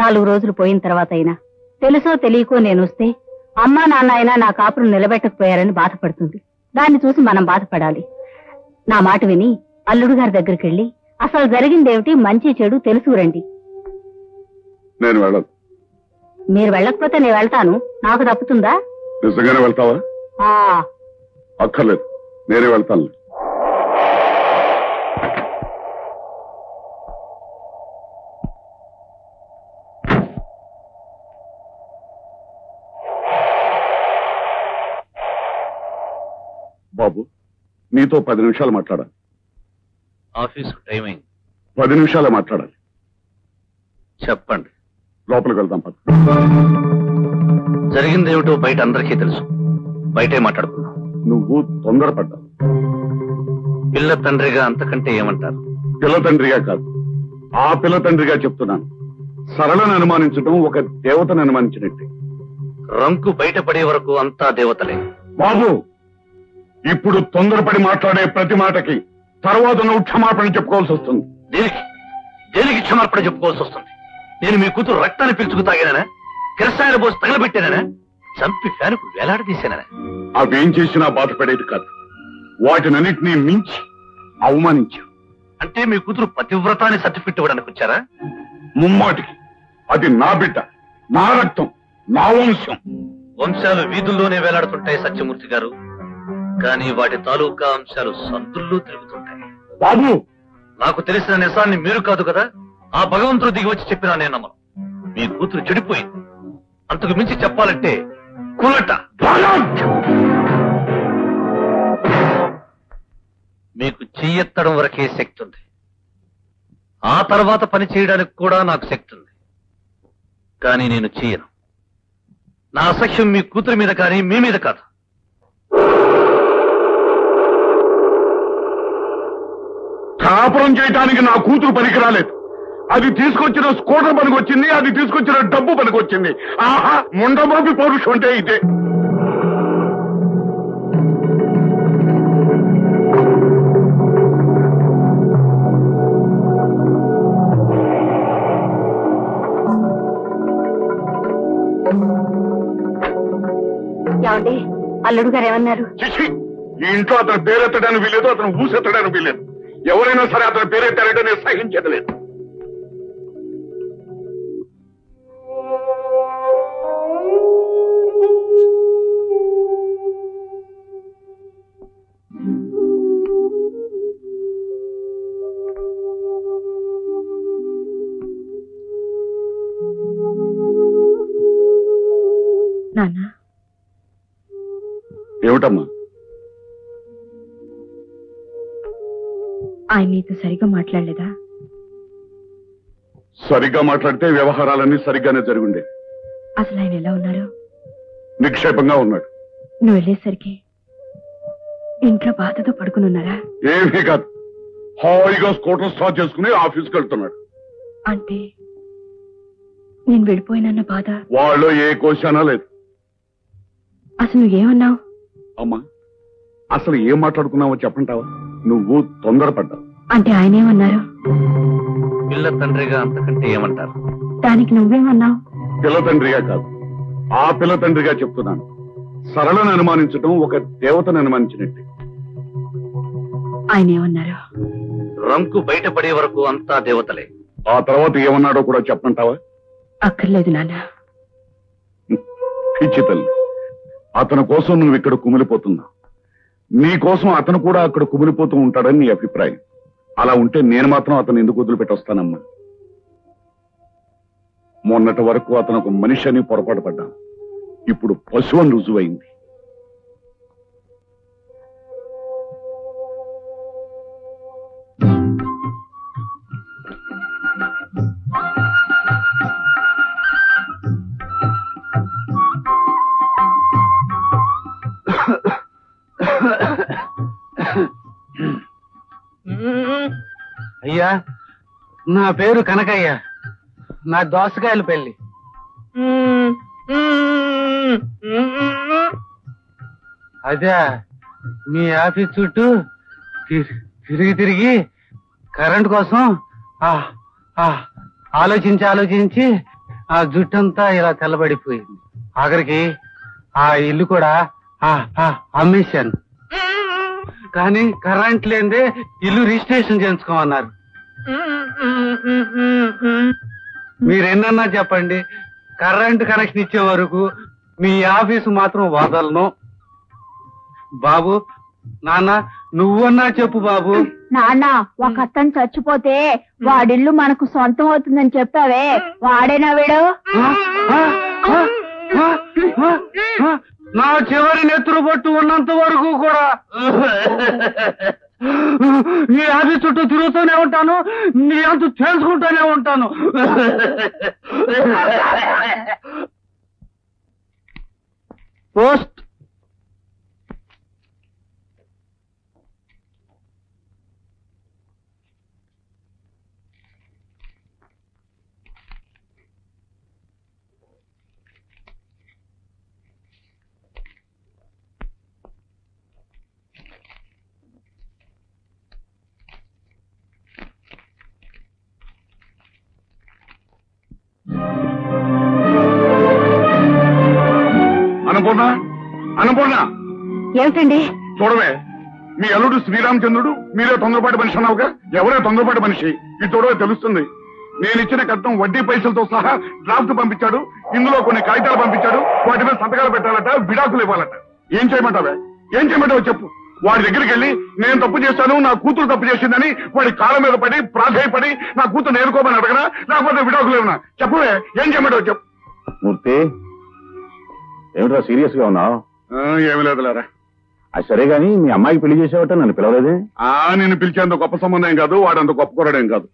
4 రోజులు పోయిన తర్వాత అయినా తెలుసో తెలియకో నేను వస్తే అమ్మా నాన్న అయినా నా కాపురం నిలబెట్టకపోయారని బాధపడుతుంది. దాన్ని చూసి మనం బాధపడాలి. నా మాట విని అల్లుడు గారి దగ్గరికి వెళ్ళి అసలు జరిగిందేమిటి, మంచి చెడు తెలుసుకురండి. నేను వెళ్ళను. మీరు వెళ్ళకపోతే నేను వెళ్తాను. నాకు తప్పుతుందా? నిజంగానే వెళ్తావా? అక్కర్లేదు, నేనే వెళ్తాను. బాబు, నీతో 10 నిమిషాలు మాట్లాడాలి. ఆఫీస్ టైమింగ్ 10 నిమిషాలే మాట్లాడాలి. చెప్పండి. లోపలికి వెళ్దాం. జరిగిందేమిటో బయట అందరికీ తెలుసు. బయటే మాట్లాడుకుందాం. నువ్వు తొందరపడ్డావు. పిల్ల తండ్రిగా అంతకంటే ఏమంటారు? పిల్ల తండ్రిగా కాదు, ఆ పిల్ల తండ్రిగా చెప్తున్నాను. సరళను అనుమానించడం ఒక దేవతను అనుమానించినట్టే. రంకు బయటపడే వరకు అంతా దేవతలే. బాబు, ఇప్పుడు తొందరపడి మాట్లాడే ప్రతి మాటకి తర్వాత నువ్వు క్షమాపణ చెప్పుకోవాల్సి వస్తుంది. దేనికి క్షమాపణ చెప్పుకోవాల్సి వస్తుంది? నేను మీ కూతురు రక్తాన్ని పిలుచుకు తాగానా? కిరసాయన పోసి తగలబెట్టానా? చంపి ఫ్యానుకు వేలాడదీశానా? అవేం చేసినా బాధపడేది కాదు. వాటినన్నింటినీ మించి అవమానించా. అంటే మీ కూతురు పతివ్రతాన్ని సర్టిఫికెట్ ఇవ్వడానికి వచ్చారా? ముమ్మాటికి అది నా బిడ్డ, నా రక్తం, నా వంశం. వంశాలు వీధుల్లోనే వేలాడుతుంటాయి సత్యమూర్తి గారు, కానీ వాటి తాలూకా అంశాలు సంతుల్లో తిరుగుతుంటాయి. బాబు, నాకు తెలిసిన నిజాన్ని మీరు కాదు కదా, ఆ భగవంతుడు దిగి వచ్చి చెప్పినా నేను నమ్మను. మీ కూతురు చెడిపోయింది. అంతకు మించి చెప్పాలంటే కులట. మీకు చెయ్యెత్తడం వరకే శక్తి ఉంది. ఆ తర్వాత పని చేయడానికి కూడా నాకు శక్తి ఉంది. కానీ నేను చెయ్యను. నా అసఖ్యం మీ కూతురి మీద కానీ మీ మీద కాదు. కాపురం చేయటానికి నా కూతురు పనికి రాలేదు. అది తీసుకొచ్చిన స్కూటర్ పనికొచ్చింది, అది తీసుకొచ్చిన డబ్బు పనికొచ్చింది. ఆహా, ముండమోపి పౌరుషం అంటే ఇదే. ఏమండి, అల్లుడు గారు ఏమన్నారు? చిచి, ఈ ఇంట్లో అతను పేరెత్తడానికి వీలేదు, అతను ఊసెత్తడానికి వీలేదు. ఎవరైనా సరే అతను పేరెత్తారంటే నేను సహించేది లేదు. నాన్న, ఏమిటమ్మా? ఆయన నీతో సరిగ్గా మాట్లాడలేదా? సరిగ్గా మాట్లాడితే వ్యవహారాలన్నీ సరిగ్గానే జరుగుండే. అసలు ఆయన ఎలా ఉన్నారు? నిక్షేపంగా ఉన్నాడు. నువ్వు వెళ్ళేసరికి ఇంట్లో బాధతో పడుకుని ఉన్నారా? ఏమీ కాదు, హాయిగా స్కూటర్ స్టార్ట్ చేసుకుని ఆఫీస్కి వెళ్తున్నాడు. అంటే నేను వెళ్ళిపోయినన్న బాధ? వాళ్ళు ఏ కోశానా లేదు. అసలు నువ్వేమన్నావు? అమ్మా అసలు ఏం మాట్లాడుకున్నావో చెప్పంటావా? నువ్వు తొందరపడ్డావు. అంటే ఆయన ఏమన్నారు? పిల్ల తండ్రిగా అంతకంటే ఏమంటారు? దానికి నువ్వేమన్నావు? పిల్ల తండ్రిగా కాదు, ఆ పిల్ల తండ్రిగా చెప్తున్నాను. సరళను అనుమానించడం ఒక దేవతను అనుమానించినట్టే. ఆయన ఏమన్నారు? రంకు బయటపడే వరకు అంతా దేవతలే. ఆ తర్వాత ఏమన్నాడో కూడా చెప్పంటావా? అక్కర్లేదు నాన్న. పిచ్చి తల్లి, అతని కోసం నువ్వు ఇక్కడ కుమిలిపోతున్నా. నీ కోసం అతను కూడా అక్కడ కుమిలిపోతూ ఉంటాడని నీ అభిప్రాయం. అలా ఉంటే నేను మాత్రం అతను ఎందుకు వదిలిపెట్టొస్తానమ్మా? మొన్నటి వరకు అతను ఒక మనిషి అని పొరపాటు పడ్డాను. ఇప్పుడు పశువు అని రుజువైంది. అయ్యా, నా పేరు కనకయ్య. నా దోసకాయల పెళ్లి. అదే మీ ఆఫీస్ చుట్టూ తిరిగి తిరిగి కరెంట్ కోసం ఆలోచించి ఆ జుట్టంతా ఇలా తెల్లబడిపోయింది. ఆఖరికి ఆ ఇల్లు కూడా అమ్మేశాను. కానీ కరెంట్ లేదే ఇల్లు రిజిస్ట్రేషన్ చేయించుకోమన్నారు. మీరెన్నన్నా చెప్పండి, కరెంట్ కనెక్షన్ ఇచ్చే వరకు మీ ఆఫీసు మాత్రం వదలను. బాబు, నాన్న, నువ్వన్నా చెప్పు బాబు. నాన్న, ఒక అతను చచ్చిపోతే వాడిల్లు మనకు సొంతం అవుతుందని చెప్పావే, వాడేనా వీడు? నా చివరి నెత్తురు పట్టు ఉన్నంత వరకు కూడా నీ ఆఫీస్ చుట్టూ తిరుగుతూనే ఉంటాను, నీ అంత తెలుసుకుంటూనే ఉంటాను. పోస్ట్. అన్నపూర్ణ, ఏమిటండి? చూడవే, మీ అల్లుడు శ్రీరామచంద్రుడు, మీరే తొందరపాటు మనిషి అన్నావుగా. ఎవరే తొందరపాటు మనిషి? ఇది చూడవే తెలుస్తుంది. నేను ఇచ్చిన కట్నం వడ్డీ పైసలతో సహా డ్రాఫ్ట్ పంపించాడు. ఇందులో కొన్ని కాగితాలు పంపించాడు. వాటి మీద సంతకాలు పెట్టాలట, విడాకులు ఇవ్వాలట. ఏం చేయమంటావే? ఏం చేయమంటావో చెప్పు. వాడి దగ్గరికి వెళ్ళి నేను తప్పు చేశాను, నా కూతురు తప్పు చేసిందని వాడి కాళ్ళ మీద పడి ప్రాధాయపడి నా కూతురు నేర్కోమని అడగనా, లేకపోతే విడాకులు ఏమన్నా? చెప్పవే, ఏం చేయమంటావు చెప్పు. మూర్తి, ఏమిట్రా సీరియస్ గా ఉన్నావు? ఏమి లేదులేరా. అది సరే గాని మీ అమ్మాయికి పెళ్లి చేసేవట నన్ను పిలవలేదే? నేను పిలిచేంత గొప్ప సంబంధం కాదు, వాడంత గొప్ప కూరడేం కాదు.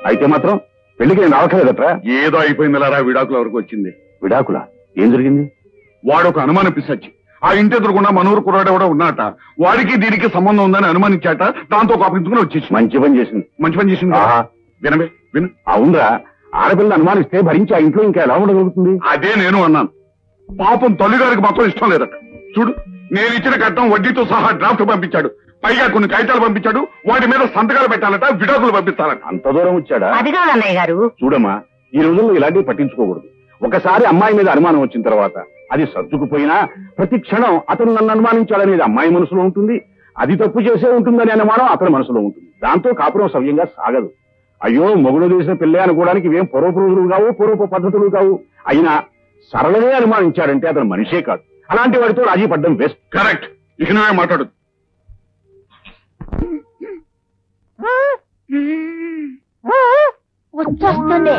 అయితే మాత్రం పెళ్లికి నేను రావట్లేదట్రా? ఏదో అయిపోయిందిలారా, విడాకుల వరకు వచ్చింది. విడాకులా? ఏం జరిగింది? వాడు ఒక అనుమానం పిసచ్చి ఆ ఇంటి ఎదురుకుండా మనూరు కుర్రాడు కూడా ఉన్నట. వాడికి దీనికి సంబంధం ఉందని అనుమానించాట. దాంతో కోపించుకుని వచ్చేసి. మంచి పని చేసింది. మంచి పని చేసింది. వినవే, విను. అవునరా, ఆడపిల్లని అనుమానిస్తే భరించి ఆ ఇంట్లో ఇంకా ఎలా ఉండగలుగుతుంది? అదే నేను అన్నాను. పాపం తల్లిగారికి మాత్రం ఇష్టం లేదట. చూడు, నేను ఇచ్చిన కట్నం వడ్డీతో సహా డ్రాఫ్ట్ పంపించాడు. పైగా కొన్ని కాగితాలు పంపించాడు. వాటి మీద సంతకాలు పెట్టాలట, విడాకులు పంపిస్తాలట. అంత దూరం వచ్చాడా? అది కాదు అన్నయ్య గారు. చూడమ్మా, ఈ రోజుల్లో ఇలాంటివి పట్టించుకోకూడదు. ఒకసారి అమ్మాయి మీద అనుమానం వచ్చిన తర్వాత అది సర్దుకుపోయినా ప్రతి క్షణం అతను నన్ను అనుమానించాడనేది అమ్మాయి మనసులో ఉంటుంది. అది తప్పు చేసే ఉంటుందని అనుమానం అతని మనసులో ఉంటుంది. దాంతో కాపురం సవ్యంగా సాగదు. అయ్యో, మొగుడు చేసిన పెళ్లి అనుకోవడానికి ఇవేం పూర్వపు రోజులు కావు, పూర్వపు పద్ధతులు కావు. అయినా సరళనే అనుమానించాడంటే అతను మనిషే కాదు. అలాంటి వాడితో రాజీ పడ్డం బెస్ట్. కరెక్ట్. ఇక నువ్వే మాట్లాడు. వచ్చేస్తుంది.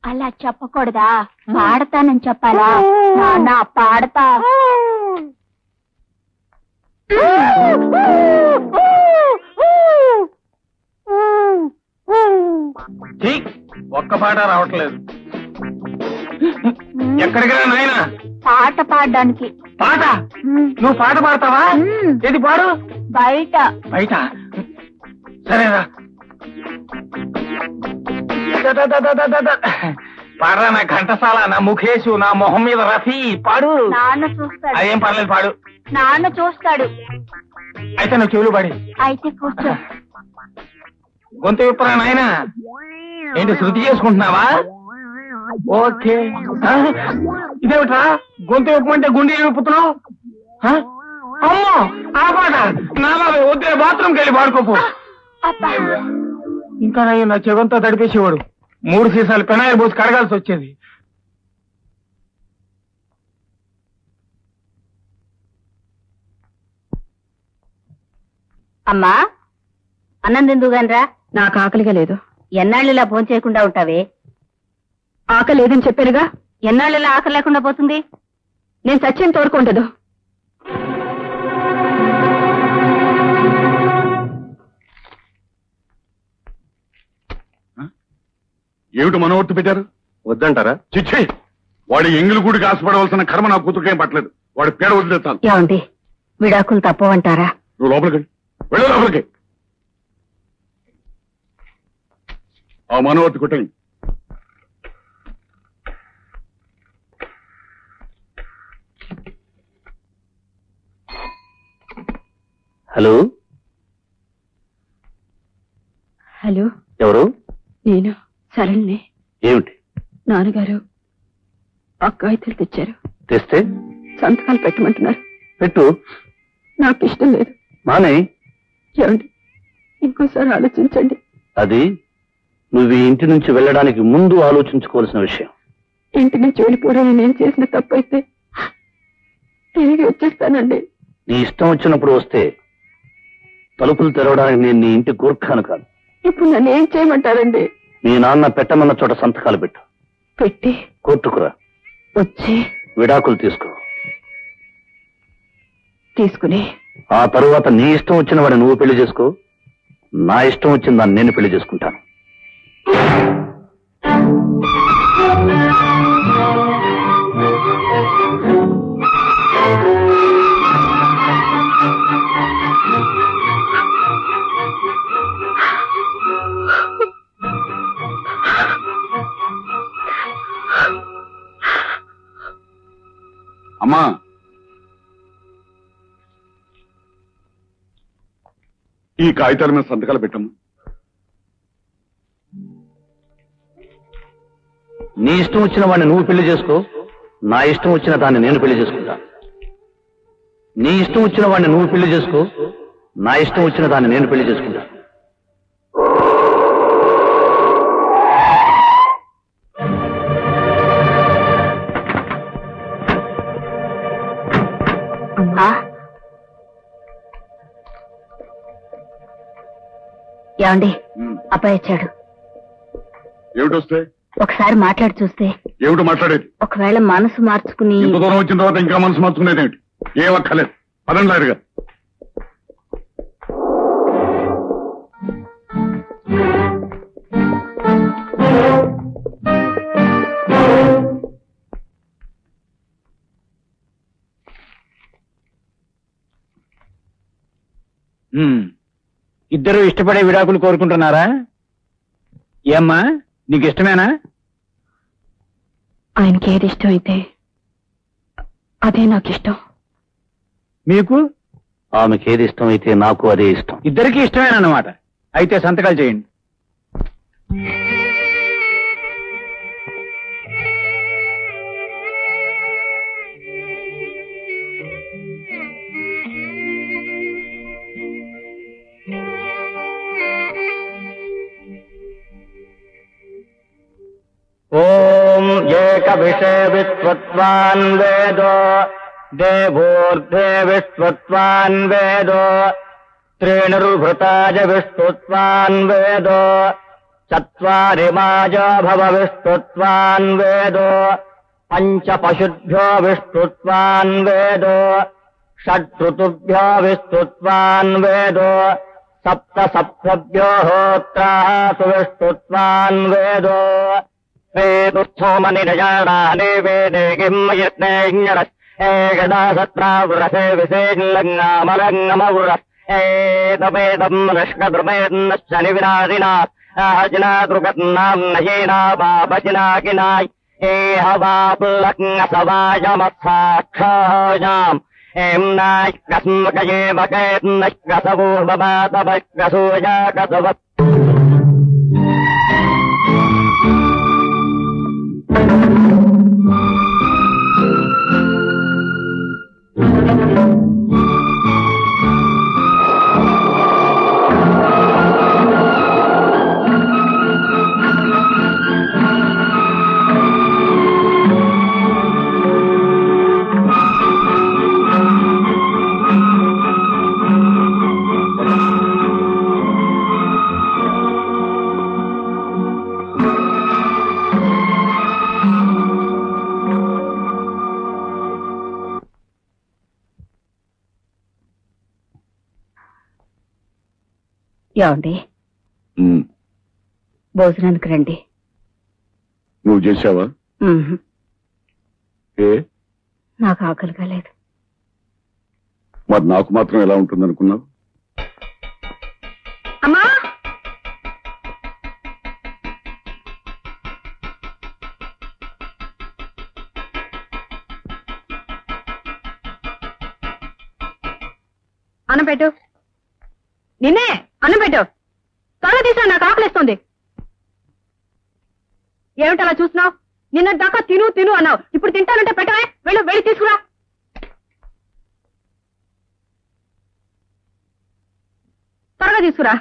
అలా చెప్పకూడదా? పాడతానని చెప్పాలా? నాన్న, పాడతా. ఒక్క పాట రావట్లేదు. ఎక్కడికి రా నాయనా? పాట పాడడానికి. పాట? నువ్వు పాట పాడతావా? ఏది పాడు? బయట. బయట? సరేరా, పాడరా నా ఘంటసాల, నా ముఖేషు, నా మొహం మీద రఫీ, పాడు. నాన్న చూస్తాడు. అదేం పర్లేదు, పాడు. నాన్న చూస్తాడు. అయితే నువ్వు చెవులు పాడి. అయితే కూర్చో. గొంతు విప్పరా నాయన. ఏంటి శృతి చేసుకుంటున్నావా? ఓకే. ఇదేమిట్రా గొంతు విప్పమంటే గుండె విప్పుతున్నావు? అమ్మో ఆ పాట నా బాబే, వద్దే, బాత్రూమ్కి వెళ్ళి పాడుకోపో. ఇంకా నా చెవంతా తడిపేసేవాడు. 3 సీసాలు పెనాయిల్ పోసి కడగాల్సి వచ్చేది. అమ్మా, అన్నం తిందుగానరా. నాకు ఆకలిగా లేదు. ఎన్నాళ్ళు ఇలా భోజనం చేయకుండా ఉంటావే? ఆకలి లేదని చెప్పానుగా. ఎన్నాళ్ళు ఇలా ఆకలి లేకుండా పోతుంది? నేను సత్యం తోడుకుంటదు. ఏమిటి మనోవర్తి పెట్టారు? వద్దంటారా? చిచ్చి, వాడి ఎంగిలి గుడికి ఆశపడవలసిన కర్మ నా కూతురుకేం పట్టలేదు. వాడి పేడ వదిలేస్తాను. ఏమండి, విడాకులు తప్పవంటారా? నువ్వు లోపలికి వెళ్ళు, లోపలికి. ఆ మనోవర్తి కొట్టండి. హలో, హలో, ఎవరు? నేను సరణ్ని. ఏమిటి? నాన్నగారు అక్కాయితలు తెచ్చారు. తెస్తే సంతకాలు పెట్టమంటున్నారు. పెట్టు. నాకు ఇష్టం లేదు. మానే. ఏమండి, ఇంకోసారి ఆలోచించండి. అది నువ్వు ఈ ఇంటి నుంచి వెళ్ళడానికి ముందు ఆలోచించుకోవాల్సిన విషయం. ఇంటి నుంచి వెళ్ళిపోవడం నేను చేసిన తప్పైతే తిరిగి వచ్చేస్తానండి. నీ ఇష్టం వచ్చినప్పుడు వస్తే తలుపులు తెరవడానికి నేను నీ ఇంటి గూర్ఖాను కాదు. ఇప్పుడు నన్ను ఏం చేయమంటారండి? మీ నాన్న పెట్టమన్న చోట సంతకాలు పెట్టు. పెట్టి కోర్టుకురా. వచ్చి విడాకులు తీసుకో. తీసుకుని ఆ తరువాత నీ ఇష్టం వచ్చిన వాడిని నువ్వు పెళ్లి చేసుకో. నా ఇష్టం వచ్చిన దాన్ని నేను పెళ్లి చేసుకుంటాను. అమ్మా, ఈ కాగితాల మీద సంతకాలు పెట్టమ్మా. నీ ఇష్టం వచ్చిన వాడిని నువ్వు పెళ్లి చేసుకో. నా ఇష్టం వచ్చిన దాన్ని నేను పెళ్లి చేసుకుంటాను. నీ ఇష్టం వచ్చిన వాడిని నువ్వు పెళ్లి చేసుకో. నా ఇష్టం వచ్చిన దాన్ని నేను పెళ్లి చేసుకుంటాను. ఏమండి, అబ్బాయి వచ్చాడు. ఏమిటి వస్తే? ఒకసారి మాట్లాడి చూస్తే. ఏమిటి మాట్లాడేది? ఒకవేళ మనసు మార్చుకుని. ఇంత దూరం వచ్చిన తర్వాత ఇంకా మనసు మార్చుకునేది ఏమిటి? ఏ ఒక్కలేదు. పదండి లాయరుగా. ఇద్దరు ఇష్టపడే విడాకులు కోరుకుంటున్నారా? ఏమ్మా, నీకు ఇష్టమేనా? ఆయనకి ఏది ఇష్టం అయితే అదే నాకు ఇష్టం. మీకు? ఆమెకి ఏది ఇష్టం అయితే నాకు అదే ఇష్టం. ఇద్దరికి ఇష్టమేనన్నమాట. అయితే సంతకాలు చేయండి. ఓం ఏక విషయ విశ్వత్వాన్ వేదో దేవోర్ధే విశ్వత్వాన్ వేదో త్రీణుర్భృతాజ విష్ణుత్వాన్ వేదో చత్వారి మాజో భవ విష్ణుత్వాన్ వేదో పంచ పశుభ్యో విష్ణుత్వాన్ వేదో షడ్ఋతుభ్యో విష్ణుత్వాన్ వేదో సప్త సప్తభ్యో హోత్రాసు విష్ణుత్వాన్ వేదో వేదుస్థోమనిరజానాని వేదే కిమ్మయజ్ఞరస్ ఏకదా సత్రావృరసే విశేషంగమరంగమవృరస్ ఏదమేదం రష్కద్రుమేన్నశ్చని వినాదినా ఆజనా దుర్గత్నాం నయేనా బాబజనా గినాయ్ ఏ హవా పులక్న సవాయమత్సాక్షాయాం ఏం నాయ్ కస్మకయే వకేత్నః కసవోర్వమాతవః కసవత్ ఏమండి భోజనానికి రండి. నువ్వు చేసావా? ఏ నాకు ఆకలి కాలేదు. మరి నాకు మాత్రం ఎలా ఉంటుంది అనుకున్నావు? అమ్మా అన్నం పెట్టు. నిన్నే అన్నం పెట్టు. త్వరగా తీసా, నాకు ఆకలిస్తుంది. ఏమిటలా చూస్తున్నావు? నిన్న దాకా తిను తిను అన్నావు, ఇప్పుడు తింటానంటే పెట్టవే. వెళ్ళు, వెళ్ళి తీసుకురా. త్వరగా తీసుకురా.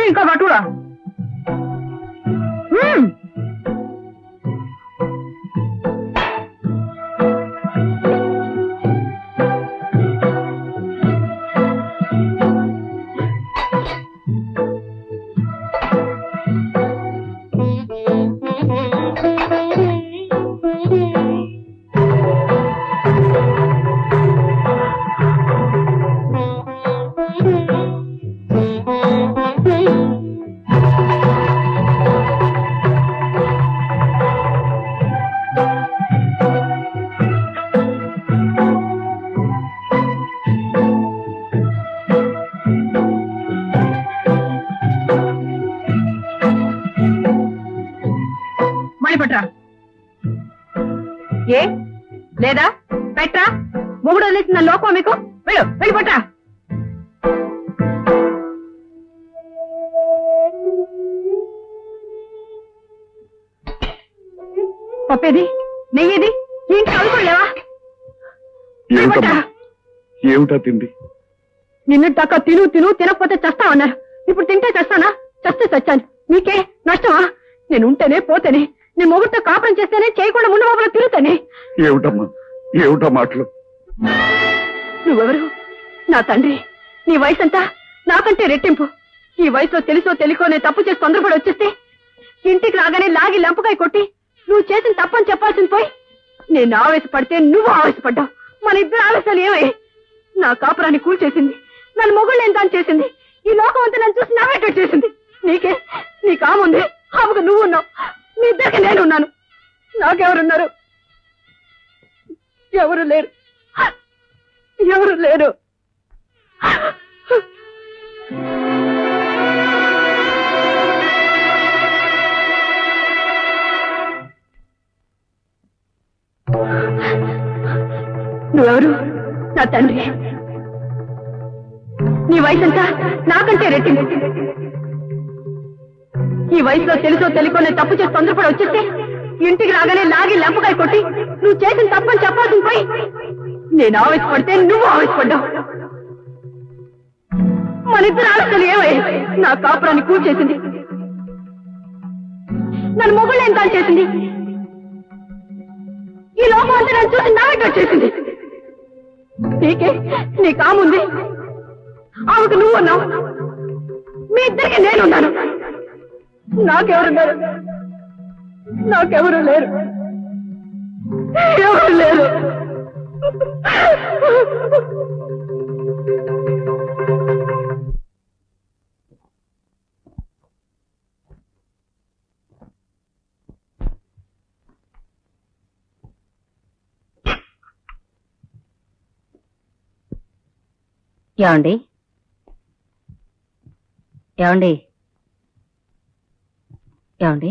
ఇంకా పట్టురా. పట్రా. ఏ లేదా పెట్రా. మొగుడు వదిలేసిన లోకం మీకు. వెళ్ళు, వెళ్ళి పట్రా. పప్పేది, నెయ్యేది, ఇంటి అనుకోలేవా? ఏమిటా తిండి? నిన్నటిదాకా తిను తిను తినకపోతే చస్తావన్నారు. ఇప్పుడు తింటే చస్తానా? చస్తే చచ్చాను. నీకే నష్టమా? నేను ఉంటేనే పోతేనే, నేను మొగుడితో కాపురం చేస్తేనే, చేయకుండా ముందు బాబులో తిరుగుతానే. ఏమిటమ్మా, ఏమిటా మాటలు? నువ్వెవరు? నా తండ్రి. నీ వయసు అంతా నాకంటే రెట్టింపు. ఈ వయసులో తెలుసో తెలికో నేను తప్పు చేసి తొందరపడి వచ్చేస్తే ఇంటికి రాగానే లాగి లంపకాయ కొట్టి నువ్వు చేసిన తప్పని చెప్పాల్సింది పోయి నేను ఆవేశపడితే నువ్వు ఆవేశపడ్డావు. మన ఇద్దరు ఆవేశాలు ఏమై నా కాపురాన్ని కూల్చేసింది. నన్ను మొగుళ్ళేం దాన్ని చేసింది. ఈ లోకం అంతా నన్ను చూసి నవ్వేటట్టు చేసింది. నీకే నీ కాముంది, ఆమెకు నువ్వు ఉన్నావు. నీ ఇద్దరికి నేనున్నాను. నాకెవరున్నారు? ఎవరు లేరు, ఎవరు లేరు. నువ్వెవరు? నా తండ్రి. నీ వయసంతా నాకంటే రెట్టింపు. ఈ వయసులో తెలుసో తెలికో నేను తప్పు చేసి తొందరపడి వచ్చేస్తే ఇంటికి రాగానే లాగి లంపకాయ కొట్టి నువ్వు చేసిన తప్పని చెప్పాల్సింది పోయి నేను ఆవేశపడితే నువ్వు ఆవేశపడ్డావు. మన ఇద్దరు ఆలోచనలు ఏమై నా కాపురాన్ని కూల్చేసింది. నన్ను మొగుళ్ళేం కాల్ చేసింది. ఈ లోకం అంతా నన్ను చూసి నవ్వేటట్టు చేసింది. నీకే నీ కాముంది, ఆమెకు నువ్వు ఉన్నావు, మీ ఇద్దరికి నేనున్నాను. నాకెవరున్నారు? నాకెవరు లేరు, ఎవరు లేరు. ఏమండి ఏమండి ఏమండి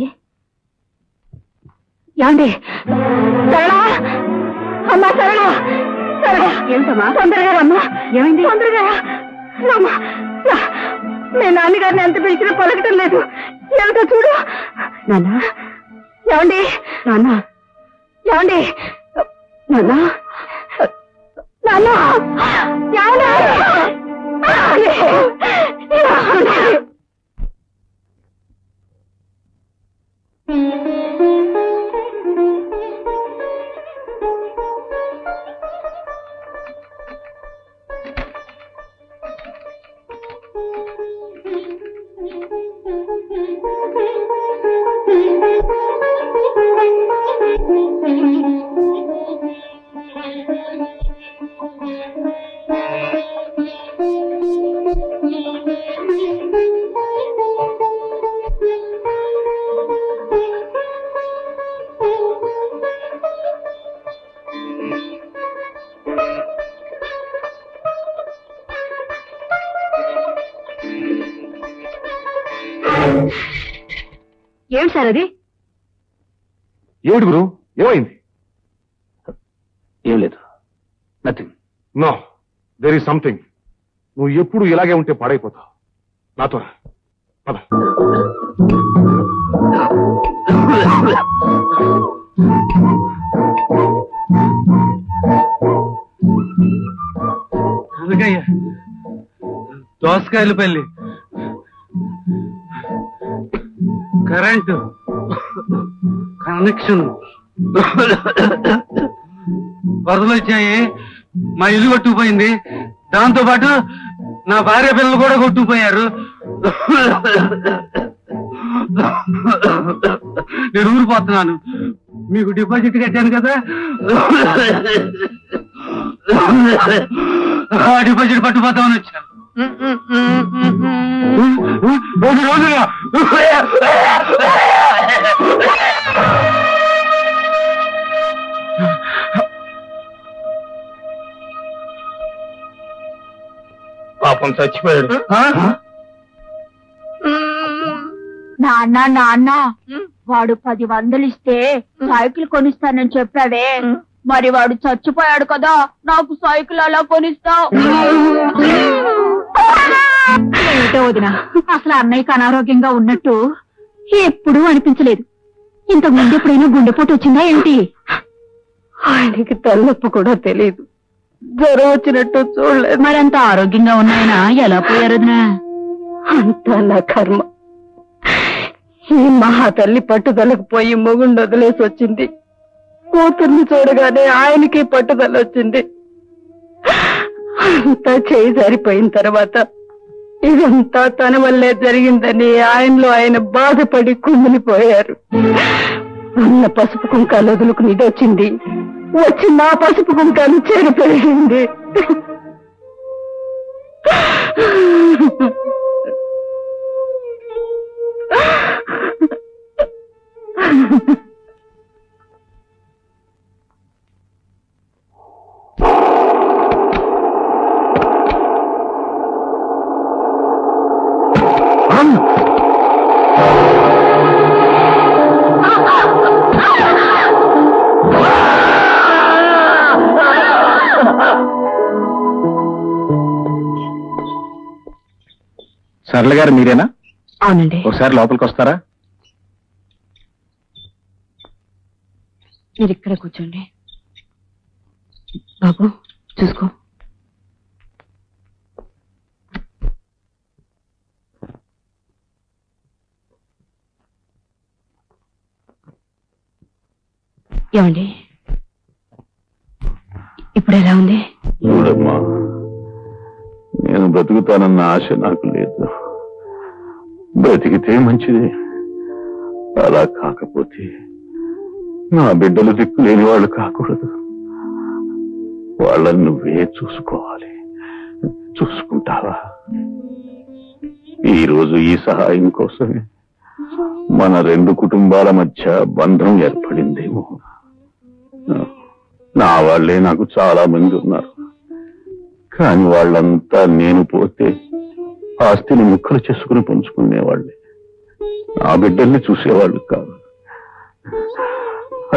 ఏమండి సరళా, అమ్మా సరళా, సరళా ఏమిటమ్మా? తొందరగా రమ్మా. ఏమైంది? తొందరగా రమ్మా. మీ నాన్నగారిని ఎంత పిలిచినా పలకటం లేదు. ఏమిటో చూడు. నాన్న ఏమండి? నాన్న ఏమండి? నాన్న నాన్న ఏమిటి సార్ అది? ఏమిటి గురు, ఏమైంది? ఏం లేదు, nothing. No, there is something. నువ్వు ఎప్పుడు ఇలాగే ఉంటే పాడైపోతావు. నాతో రా. పద. దోసకాయల పల్లి, కరెంటు కనెక్షన్, వరదలు వచ్చాయి, మా ఇల్లు కొట్టుకుపోయింది, దాంతో పాటు నా భార్య పిల్లలు కూడా కొట్టుకుపోయారు. నేను ఊరిపోతున్నాను. మీకు డిపాజిట్ కట్టాను కదా, ఆ డిపాజిట్ పట్టుపోతామని వచ్చాను. పాపం చచ్చిపోయాడు. నాన్న నాన్న, వాడు 10 వందలు ఇస్తే సైకిల్ కొనిస్తానని చెప్పావే, మరి వాడు చచ్చిపోయాడు కదా, నాకు సైకిల్ అలా కొనిస్తావు? ఏమిటో వదినా, అసలు అన్నయ్యకి అనారోగ్యంగా ఉన్నట్టు ఎప్పుడూ అనిపించలేదు. ఇంతకు ముందు ఎప్పుడైనా గుండెపోటు వచ్చిందా ఏమిటి? ఆయనకి తలనొప్పి కూడా తెలియదు, జ్వరం వచ్చినట్టు చూడలేదు. మరంత ఆరోగ్యంగా ఉన్నాయన ఎలా పోయారు వదినా? అంతా నా కర్మ. ఈ మహా తల్లి పట్టుదలకు పోయి మొగుండు వదిలేసి వచ్చింది. కూతుర్ని చూడగానే ఆయనకి పట్టుదల వచ్చింది. అంతా చేయి సరిపోయిన తర్వాత ఇదంతా తన వల్లే జరిగిందని ఆయనలో ఆయన బాధపడి కుమిలిపోయారు. ఉన్న పసుపు కుంకాలు వదులుకుని ఇది వచ్చింది, వచ్చి నా పసుపు కుంకాలు చేరిపోయింది. సరళ గారు మీరేనా? అవునండి. ఒకసారి లోపలికి వస్తారా? మీరు ఇక్కడ కూర్చోండి. బాబు చూసుకో. ఏమండి ఇప్పుడు ఎలా ఉంది? బ్రతుకుతానన్న ఆశ నాకు లేదు. బ్రతికితే మంచిది, అలా కాకపోతే నా బిడ్డలు దిక్కు లేని వాళ్ళు కాకూడదు. వాళ్ళని నువ్వే చూసుకోవాలి. చూసుకుంటావా? ఈరోజు ఈ సహాయం కోసమే మన 2 కుటుంబాల మధ్య బంధం ఏర్పడిందేమో. నా వాళ్లే నాకు చాలా మంది ఉన్నారు, కానీ వాళ్ళంతా నేను పోతే ఆస్తిని ముక్కలు చేసుకుని పంచుకునేవాళ్ళే. నా బిడ్డల్ని చూసేవాళ్ళు కాదు.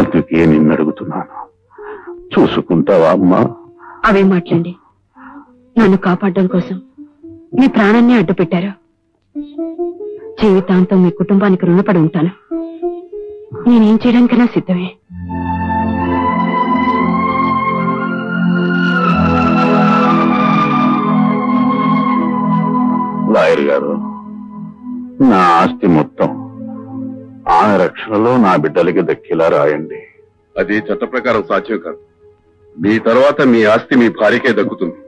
అందుకే నిన్ను అడుగుతున్నాను, చూసుకుంటావా అమ్మా? అవే మాట్లాడండి. నన్ను కాపాడడం కోసం మీ ప్రాణాన్ని అడ్డు పెట్టారు. జీవితాంతం మీ కుటుంబానికి రుణపడి ఉంటాను. నేనేం చేయడానికైనా సిద్ధమే. లాయర్ గారు, నా ఆస్తి మొత్తం ఆమె రక్షణలో నా బిడ్డలకి దక్కేలా రాయండి. అది చట్ట ప్రకారం సాధ్యం కాదు. మీ తర్వాత మీ ఆస్తి మీ భార్యకే దక్కుతుంది,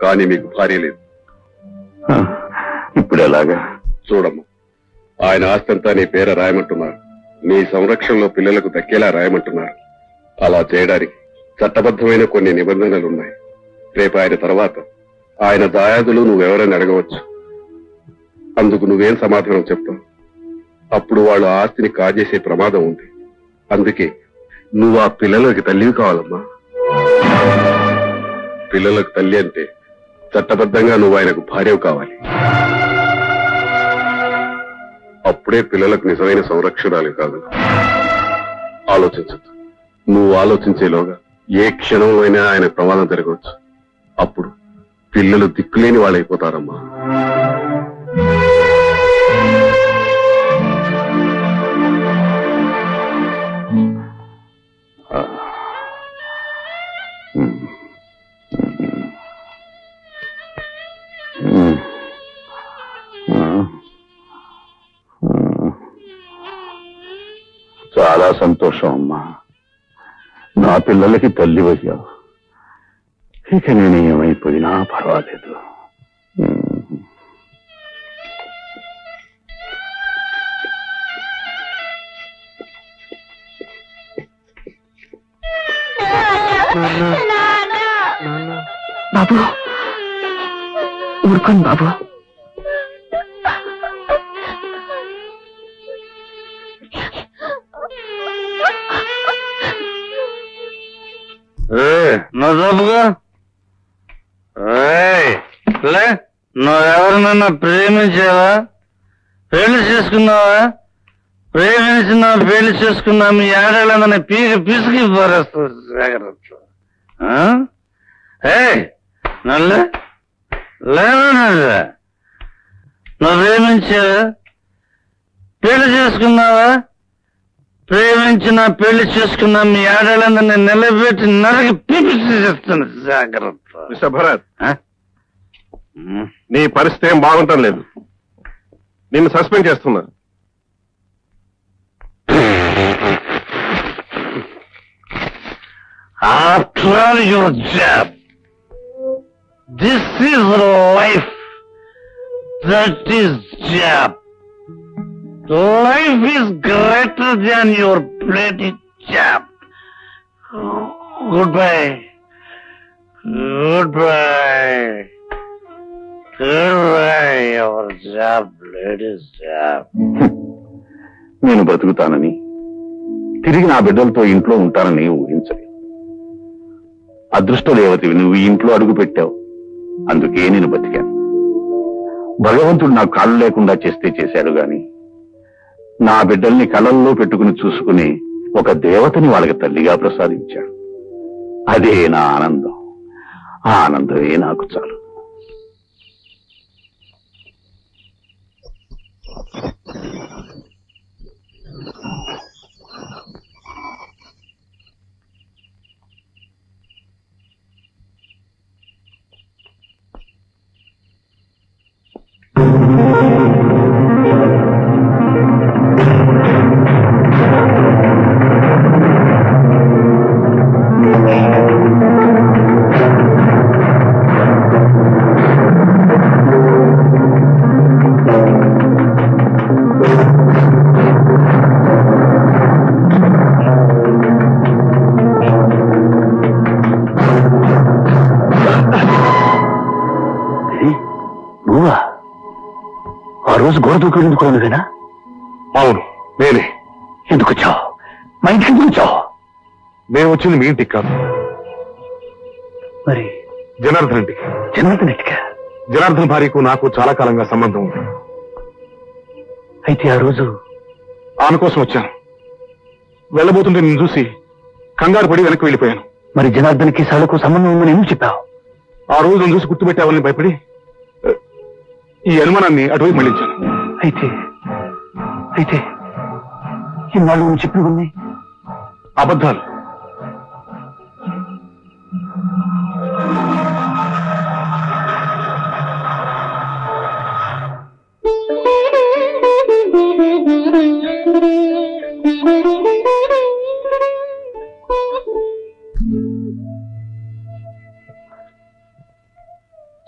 కానీ మీకు భార్య లేదు. ఇప్పుడు ఎలాగా? చూడమ్మా, ఆయన ఆస్తి అంతా నీ పేర రాయమంటున్నారు. నీ సంరక్షణలో పిల్లలకు దక్కేలా రాయమంటున్నారు. అలా చేయడానికి చట్టబద్ధమైన కొన్ని నిబంధనలున్నాయి. రేపు ఆయన తర్వాత ఆయన దాయాదులు నువ్వెవరని అడగవచ్చు. అందుకు నువ్వేం సమాధానం చెప్తావు? అప్పుడు వాళ్ళు ఆస్తిని కాజేసే ప్రమాదం ఉంది. అందుకే నువ్వు ఆ పిల్లలకి తల్లివి కావాలమ్మా. పిల్లలకు తల్లి అంటే చట్టబద్ధంగా నువ్వు ఆయనకు భార్యవు కావాలి. అప్పుడే పిల్లలకు నిజమైన సంరక్షణాలు కాదు. ఆలోచించద్దు. నువ్వు ఆలోచించేలోగా ఏ క్షణంలో అయినా ఆయన ప్రమాదం జరగవచ్చు. అప్పుడు పిల్లలు దిక్కులేని వాళ్ళైపోతారమ్మా. చాలా సంతోషం అమ్మా. నా పిల్లలకి తల్లి అయ్యావు. ఇక నేను ఏమైపోయినా పర్వాలేదు. బాబు, ఊరుకోండి బాబు. నువ్వుగా నువ్వెవరినన్నా ప్రేమించావా? పెళ్లి చేసుకున్నావా? ప్రేమించినా పెళ్లి చేసుకున్నా మీ ఆడేళ్ళని పిసికి పారేస్తుంది. జాగ్రత్త. నల్లే లేదా? నువ్వు ప్రేమించావా? పెళ్లి చేసుకున్నావా? ప్రేమించిన పెళ్లి చేసుకున్నా మీ ఆడేళ్ళని నిలబెట్టి నరకి పీపిసి చేస్తాను. జాగ్రత్త. మిస్టర్ భరత్, నీ పరిస్థితి ఏం బాగుంటం లేదు. నిన్ను సస్పెండ్ చేస్తున్నా. After all your job, this is life. That is job. Life is greater than your bloody job. Goodbye. Goodbye. Goodbye, your job, bloody job. నేను బ్రతుకుతానని, తిరిగి నా బిడ్డలతో ఇంట్లో ఉంటానని ఊహించలేదు. అదృష్ట దేవతవి నువ్వు ఈ ఇంట్లో అడుగు పెట్టావు. అందుకే నేను బతికాను. భగవంతుడు నాకు కాళ్ళు లేకుండా చేస్తే చేశాడు గాని నా బిడ్డల్ని కళ్ళల్లో పెట్టుకుని చూసుకుని ఒక దేవతని వాళ్ళకి తల్లిగా ప్రసాదించాడు. అదే నా ఆనందం. ఆ ఆనందమే నాకు చాలు. నువ్వా? ఆ రోజు గోడ దూకేందుకు కూడా నువ్వేనా? అవును, నేనే. ఎందుకు వచ్చావు? మా ఇంటికి ఎందుకు వచ్చావు? నేను వచ్చింది మీ ఇంటికి కాదు, మరి జనార్దన్ ఇంటికి. జనార్దన్ ఇంటికా? జనార్దన్ భార్యకు నాకు చాలా కాలంగా సంబంధం ఉంది. అయితే ఆ రోజు ఆమె కోసం వచ్చాను. వెళ్ళబోతుంటే నేను చూసి కంగారు పడి వెనక్కి వెళ్ళిపోయాను. మరి జనార్దన్కి సాలకు సంబంధం ఉందని ఎందుకు చెప్పావు? ఆ రోజు నన్ను చూసి గుర్తుపెట్టావని భయపడి ఈ అనుమానాన్ని అటువైపు మళ్లించాను. అయితే ఇన్నాళ్ళు నువ్వు చెప్పినవన్నీ అబద్ధాలు.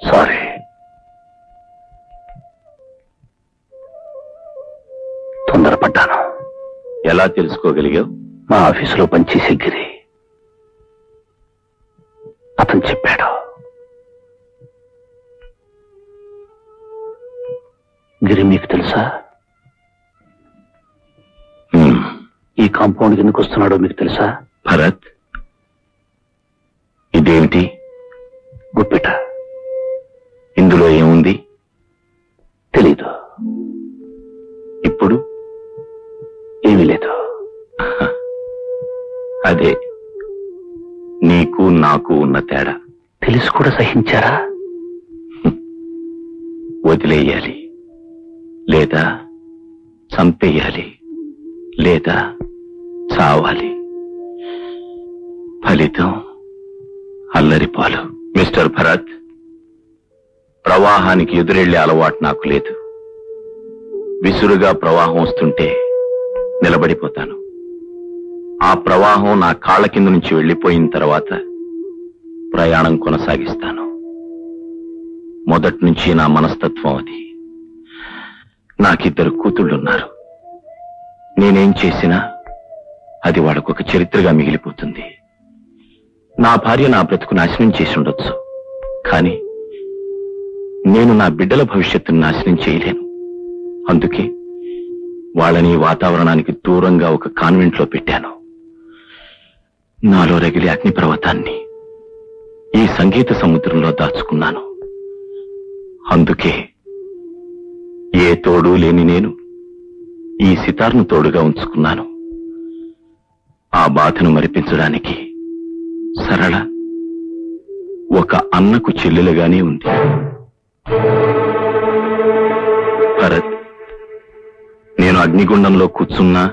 సారీ. తొందరపడ్డాను. ఎలా తెలుసుకోగలిగావు? మా ఆఫీసులో పనిచేసే గిరి అతను చెప్పాడు. గిరి మీకు తెలుసా? ఈ కాంపౌండ్కి ఎందుకు వస్తున్నాడో మీకు తెలుసా? భరత్, ఇదేమిటి? గుప్పిట. ఇందులో ఏముంది? తెలీదు. ఇప్పుడు ఏమీ లేదు. అదే నీకు నాకు ఉన్న తేడా. తెలిసి కూడా సహించారా? వదిలేయాలి, లేదా చంపేయాలి, లేదా చావాలి. ఫలితం అల్లరిపాలు. మిస్టర్ భరత్, ప్రవాహానికి ఎదురెళ్లే అలవాటు నాకు లేదు. విసురుగా ప్రవాహం వస్తుంటే నిలబడిపోతాను. ఆ ప్రవాహం నా కాళ్ల కింద నుంచి వెళ్లిపోయిన తర్వాత ప్రయాణం కొనసాగిస్తాను. మొదటి నుంచి నా మనస్తత్వం అది. నాకిద్దరు కూతుళ్ళున్నారు. నేనేం చేసినా అది వాళ్ళకొక చరిత్రగా మిగిలిపోతుంది. నా భార్య నా బ్రతుకు నాశనం చేసి ఉండొచ్చు, కానీ నేను నా బిడ్డల భవిష్యత్తును నాశనం చేయలేను. అందుకే వాళ్ళని వాతావరణానికి దూరంగా ఒక కాన్వెంట్లో పెట్టాను. నాలో రగిలే అగ్నిపర్వతాన్ని ఈ సంగీత సముద్రంలో దాచుకున్నాను. అందుకే ఏ తోడు లేని నేను ఈ సితార్ను తోడుగా ఉంచుకున్నాను. ఆ బాధను మరిపించడానికి సరళ ఒక అన్నకు చెల్లెలుగానే ఉంది. భరత్, నేను అగ్నిగుండంలో కూర్చున్నా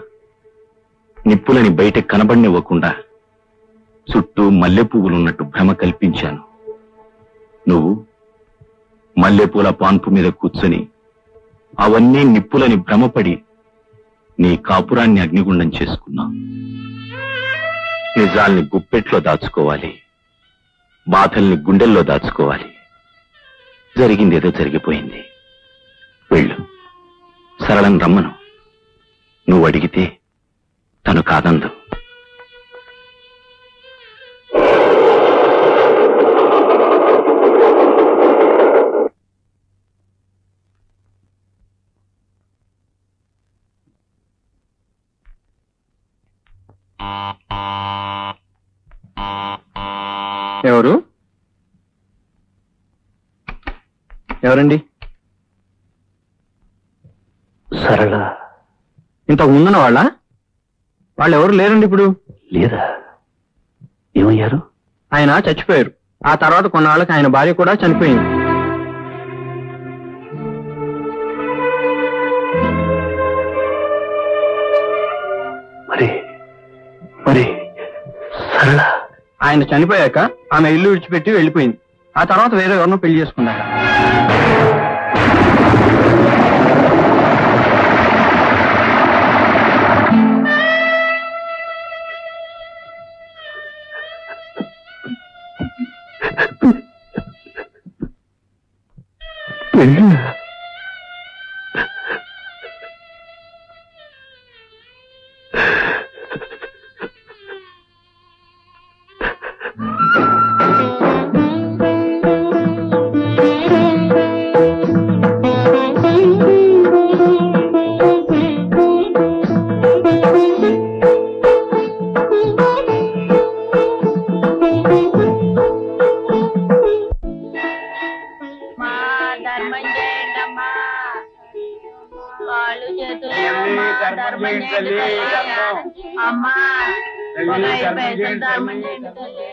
నిప్పులని బయట కనబడినివ్వకుండా చుట్టూ మల్లె పువ్వులున్నట్టు భ్రమ కల్పించాను. నువ్వు మల్లెపూల పాన్పు మీద కూర్చొని అవన్నీ నిప్పులని భ్రమపడి నీ కాపురాన్ని అగ్నిగుండం చేసుకున్నావు. నిజాల్ని గుప్పెట్లో దాచుకోవాలి, బాధల్ని గుండెల్లో దాచుకోవాలి. జరిగిందేదో జరిగిపోయింది. వెళ్ళు, సరళను రమ్మను. నువ్వు అడిగితే తను కాదందు. ఎవరు? ఎవరండి? సరళ. ఇంతకు ముందున్న వాళ్ళు ఎవరు లేరండి ఇప్పుడు. లేదా? ఏమయ్యారు? ఆయన చచ్చిపోయారు. ఆ తర్వాత కొన్నాళ్ళకి ఆయన భార్య కూడా చనిపోయింది. మరి సరళ ఆయన చనిపోయాక ఆమె ఇల్లు విడిచిపెట్టి వెళ్ళిపోయింది. ఆ తర్వాత వేరే ఎవరినో పెళ్లి చేసుకున్నాడు. ధర్మం చేయండి అమ్మా, కాళ్ళు చేతులు ధర్మం చేయండి అమ్మా, 5 పైసలు ధర్మం చేయండి తల్లి.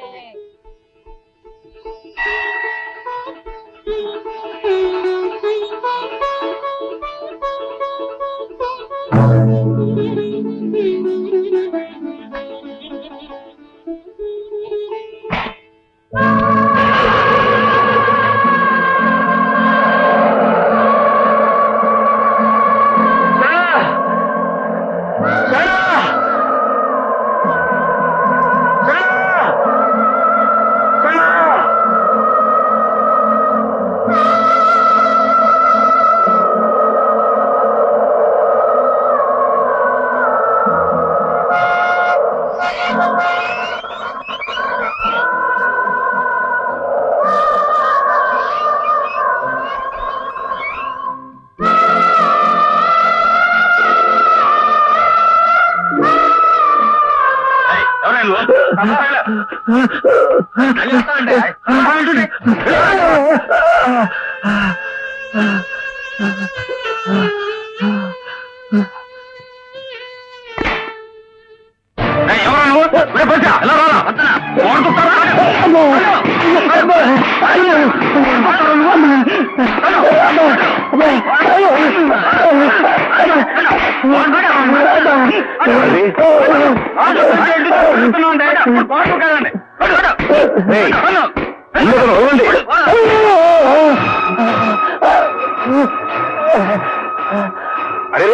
అరే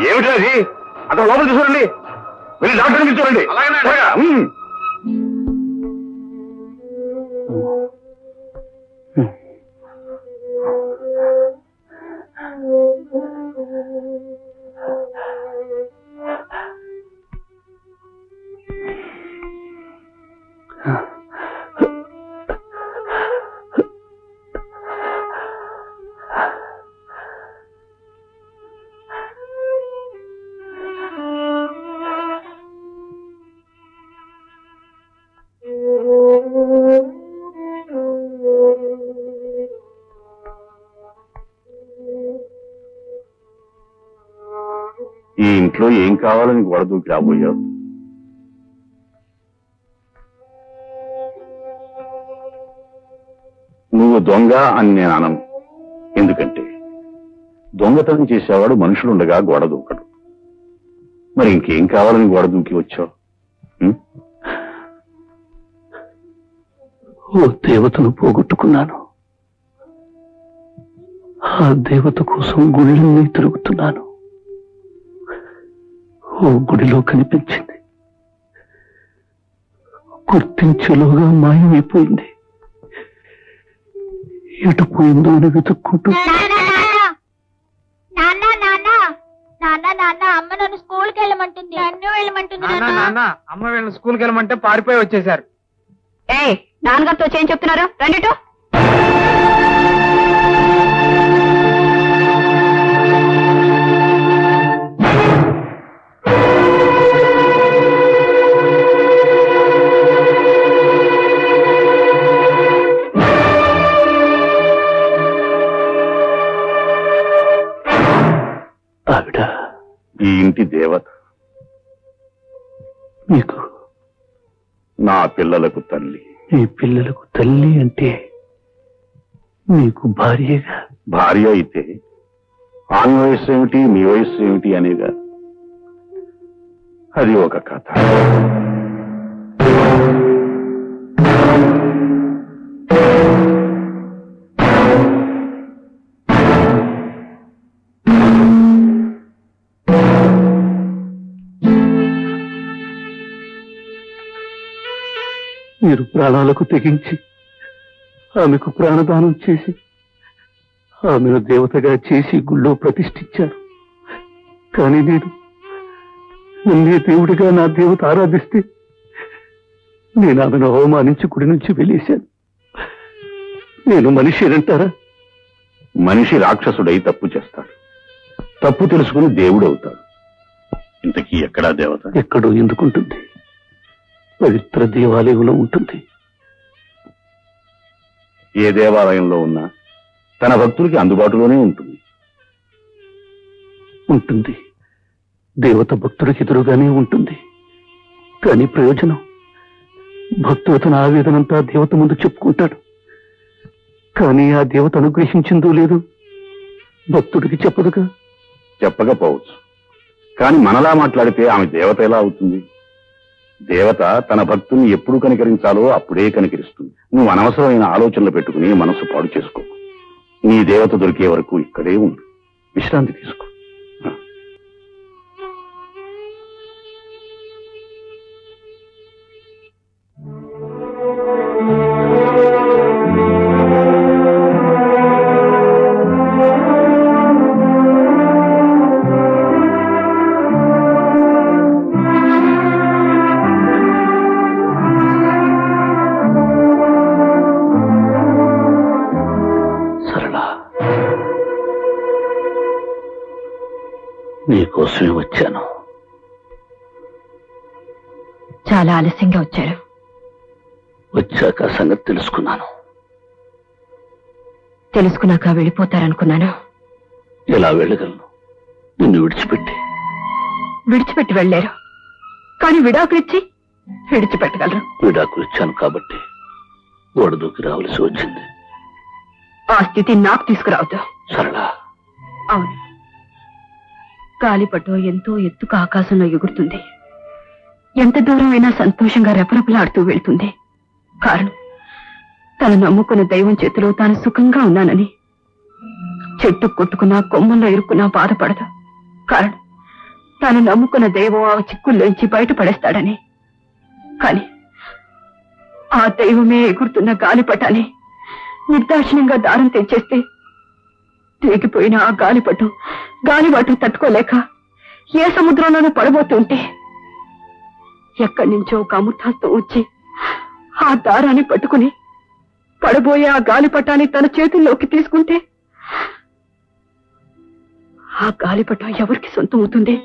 ఏమిటి అది? అతను లోపల చూడండి, వెళ్ళి డాక్టర్ని చూడండి. ఈ ఇంట్లో ఏం కావాలని గొడవ దూకి రాబోయావు? నువ్వు దొంగ అని నేను అనను. ఎందుకంటే దొంగతనం చేసేవాడు మనుషులుండగా గోడ దూకడు. మరి ఇంకేం కావాలని గోడ దూకి వచ్చావు? ఓ దేవతను పోగొట్టుకున్నాను. ఆ దేవత కోసం గుళ్ళన్నీ తిరుగుతున్నాను. ఓ గుడిలో కనిపించింది, గుర్తించేలోగా మాయమైపోయింది. ఎటు పోయిందో అని వెతుక్కుంటూ అమ్మ నన్ను స్కూల్కి వెళ్ళమంటుంది, నన్ను వెళ్ళమంటుంది. అమ్మ వీళ్ళని స్కూల్కి వెళ్ళమంటే పారిపోయి వచ్చేసారు. నాన్నగారితో చేయం చెప్తున్నారు, రండిటో. ఆవిడ ఈ ఇంటి దేవత, మీకు నా పిల్లలకు తల్లి. మీ పిల్లలకు తల్లి అంటే మీకు భార్యగా? భార్య అయితే ఆమె వయస్సు ఏమిటి, మీ వయస్సు ఏమిటి అనేగా. అది ఒక కథ. మీరు ప్రాణాలకు తెగించి ఆమెకు ప్రాణదానం చేసి ఆమెను దేవతగా చేసి గుళ్ళో ప్రతిష్ఠించారు. కానీ నేను నన్నే దేవుడిగా నా దేవత ఆరాధిస్తే నేను ఆమెను అవమానించి గుడి నుంచి వెళ్ళేశాను. నేను మనిషినంటారా? మనిషి రాక్షసుడై తప్పు చేస్తాడు, తప్పు తెలుసుకుని దేవుడు అవుతాడు. ఇంతకీ ఎక్కడా దేవత? ఎక్కడో ఎందుకుంటుంది? పవిత్ర దేవాలయంలో ఉంటుంది. ఏ దేవాలయంలో ఉన్నా తన భక్తులకి అందుబాటులోనే ఉంటుంది. ఉంటుంది. దేవత భక్తుడికి ఎదురుగానే ఉంటుంది. కానీ ప్రయోజనం? భక్తుడు తన ఆవేదనంతా దేవత ముందు చెప్పుకుంటాడు. కానీ ఆ దేవత అనుగ్రహించిందో లేదు భక్తుడికి చెప్పదుగా. చెప్పకపోవచ్చు. కానీ మనలా మాట్లాడితే ఆమె దేవత ఎలా అవుతుంది? దేవత తన భక్తుల్ని ఎప్పుడు కనికరించాలో అప్పుడే కనికరిస్తుంది. నువ్వు అనవసరమైన ఆలోచనలు పెట్టుకుని మనసు పాడు చేసుకో. నీ దేవత దొరికే వరకు ఇక్కడే ఉండు, విశ్రాంతి తీసుకో. నీకోసమే వచ్చాను. చాలా ఆలస్యంగా వచ్చారు. వచ్చాక సంగతి తెలుసుకున్నాను. తెలుసుకున్నాక వెళ్ళిపోతారనుకున్నాను. ఎలా వెళ్ళగలను? నిన్ను విడిచిపెట్టి వెళ్ళారు. కానీ విడాకులిచ్చి విడిచిపెట్టగలరు. విడాకులిచ్చాను కాబట్టి గోడదూకి రావలసి వచ్చింది. ఆ స్థితి నాకు తీసుకురావద్దు. సరళ. అవును, గాలిపటం ఎంతో ఎత్తుకు ఆకాశంలో ఎగురుతుంది. ఎంత దూరమైనా సంతోషంగా రెపరెపలాడుతూ వెళ్తుంది. కారణం, తను నమ్ముకున్న దైవం చేతిలో తాను సుఖంగా ఉన్నానని. చెట్టు కొట్టుకున్నా కొమ్మల్లో ఇరుక్కున్నా బాధపడదు. కారణం, తాను నమ్ముకున్న దైవం ఆ చిక్కుల్లోంచి బయటపడేస్తాడని. కాని ఆ దైవమే ఎగురుతున్న గాలిపటాన్ని నిర్దాక్షిణ్యంగా దారం తెచ్చేస్తే తెగిపోయిన ఆ గాలిపటం గాలివాటు తట్టుకోలేక ఏ సముద్రంలోనూ పడబోతుంటే ఎక్కడి నుంచో ఒక అమృతాస్తం వచ్చి ఆ దారాన్ని పట్టుకుని పడబోయే ఆ గాలిపటాన్ని తన చేతుల్లోకి తీసుకుంటే ఆ గాలిపటం ఎవరికి సొంతం అవుతుంది?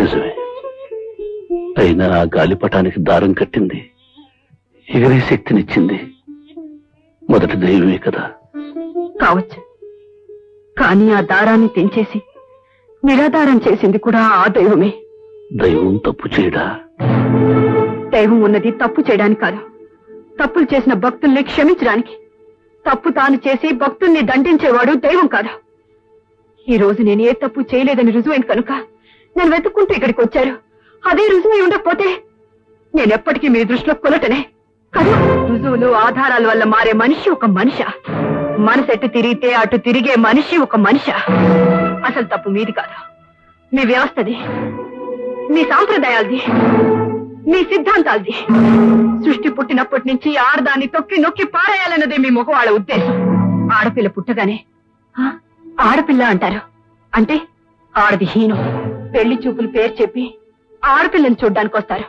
నిజమే. అయినా ఆ గాలిపటానికి దారం కట్టింది, ఎగిరే శక్తినిచ్చింది మొదటి దైవమే కదా. కావచ్చు. కానీ ఆ దారాన్ని తెంచేసి నిరాధారం చేసింది కూడా ఆ దైవమే. దైవం తప్పు చేయడా? దైవం ఉన్నది తప్పు చేయడానికి కాదు, తప్పులు చేసిన భక్తుల్ని క్షమించడానికి. తప్పు తాను చేసి భక్తుల్ని దండించేవాడు దైవం కాదు. ఈ రోజు నేను ఏ తప్పు చేయలేదని రుజువైంది కనుక నేను వెతుక్కుంటూ ఇక్కడికి వచ్చారు. అదే రుజువై ఉండకపోతే నేనెప్పటికీ మీ దృష్టిలో కొలటనే కదా. రుజువులు ఆధారాల వల్ల మారే మనిషి ఒక మనిష. మనసు ఎటు తిరిగితే అటు తిరిగే మనిషి ఒక మనిష. అసలు తప్పు మీది కాదు, మీ వ్యవస్థది, మీ సాంప్రదాయాలది, మీ సిద్ధాంతాలది. సృష్టి పుట్టినప్పటి నుంచి ఆడదాన్ని తొక్కి నొక్కి పారేయాలన్నదే మీ మగవాళ్ళ ఉద్దేశం. ఆడపిల్ల పుట్టగానే ఆడపిల్ల అంటారు. అంటే ఆడది హీనం. పెళ్లి చూపులు పేరు చెప్పి ఆడపిల్లని చూడ్డానికి వస్తారు.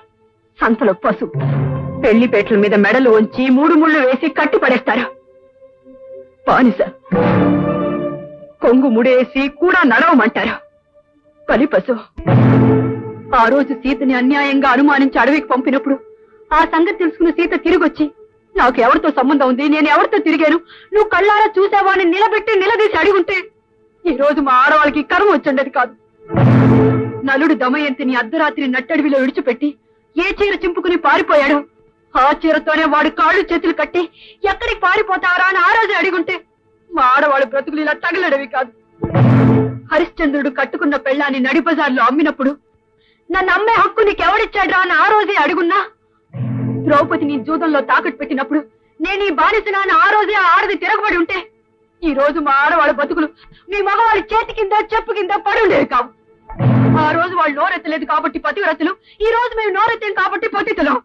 సంతలో పశువు. పెళ్లిపేటల మీద మెడలు ఉంచి 3 ముళ్ళు వేసి కట్టి పడేస్తారు. బానిస. కొంగు ముడేసి కూడా నడవమంటారు. బలి పశువు. ఆ రోజు సీతని అన్యాయంగా అనుమానించి అడవికి పంపినప్పుడు ఆ సంగతి తెలుసుకున్న సీత తిరిగొచ్చి నాకు ఎవరితో సంబంధం ఉంది, నేను ఎవరితో తిరిగాను, నువ్వు కళ్ళారా చూసావా అని నిలబెట్టి నిలదీసి అడిగుంటే ఈ రోజు మా ఆడవాళ్ళకి కర్మ వచ్చండేది కాదు. నలుడు దమయంతిని అర్ధరాత్రి నట్టడివిలో విడిచిపెట్టి ఏ చీర చింపుకుని పారిపోయాడో ఆ చీరతోనే వాడు కాళ్ళు చేతులు కట్టి ఎక్కడికి పారిపోతారా అని ఆ రోజు అడిగుంటే మా ఆడవాళ్ళ బ్రతుకులు ఇలా తగలడవి కాదు. హరిశ్చంద్రుడు కట్టుకున్న పెళ్ళాన్ని నడిబజార్లో అమ్మినప్పుడు నన్ను అమ్మే హక్కు నీకెవడిచ్చాడ్రా అని ఆ రోజే అడుగున్నా, ద్రౌపదిని జూదంలో తాకట్టు పెట్టినప్పుడు నేను ఈ బానిసనా అని ఆ రోజే ఆడది తిరగబడి ఉంటే ఈ రోజు మా ఆడవాళ్ళ బతుకులు మీ మగవాళ్ళ చేతి కింద చెప్పు కింద పడి ఉండేవి కావు. ఆ రోజు వాళ్ళు నోరెత్తలేదు కాబట్టి పతివ్రతలు, ఈ రోజు మేము నోరెత్తాం కాబట్టి పతితులం.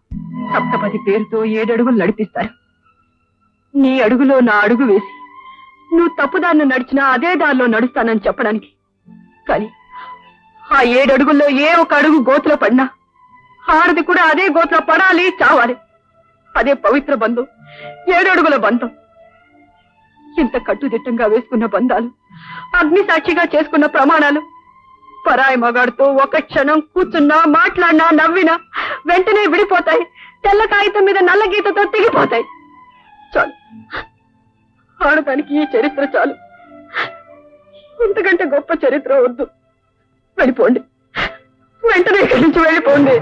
సప్తపది పేరుతో 7 అడుగులు నడిపిస్తారు. నీ అడుగులో నా అడుగు వేసి నువ్వు తప్పుదారిని నడిచినా అదే దారిలో నడుస్తానని చెప్పడానికి. కానీ ఆ 7 అడుగుల్లో ఏ ఒక అడుగు గోతులో పడినా ఆడది కూడా అదే గోతులో పడాలి, చావాలి. అదే పవిత్ర బంధం, 7 అడుగుల బంధం. ఇంత కట్టుదిట్టంగా వేసుకున్న బంధాలు, అగ్ని సాక్షిగా చేసుకున్న ప్రమాణాలు పరాయి మగాడితో ఒక క్షణం కూర్చున్నా, మాట్లాడినా, నవ్వినా వెంటనే విడిపోతాయి. తెల్ల కాగితం మీద నల్ల గీతతో తెగిపోతాయి. చాలు, ఆడదానికి ఈ చరిత్ర చాలు, ఇంతకంటే గొప్ప చరిత్ర వద్దు. వెళ్ళిపోండి, వెంటనే ఇక్కడి నుంచి వెళ్ళిపోండి.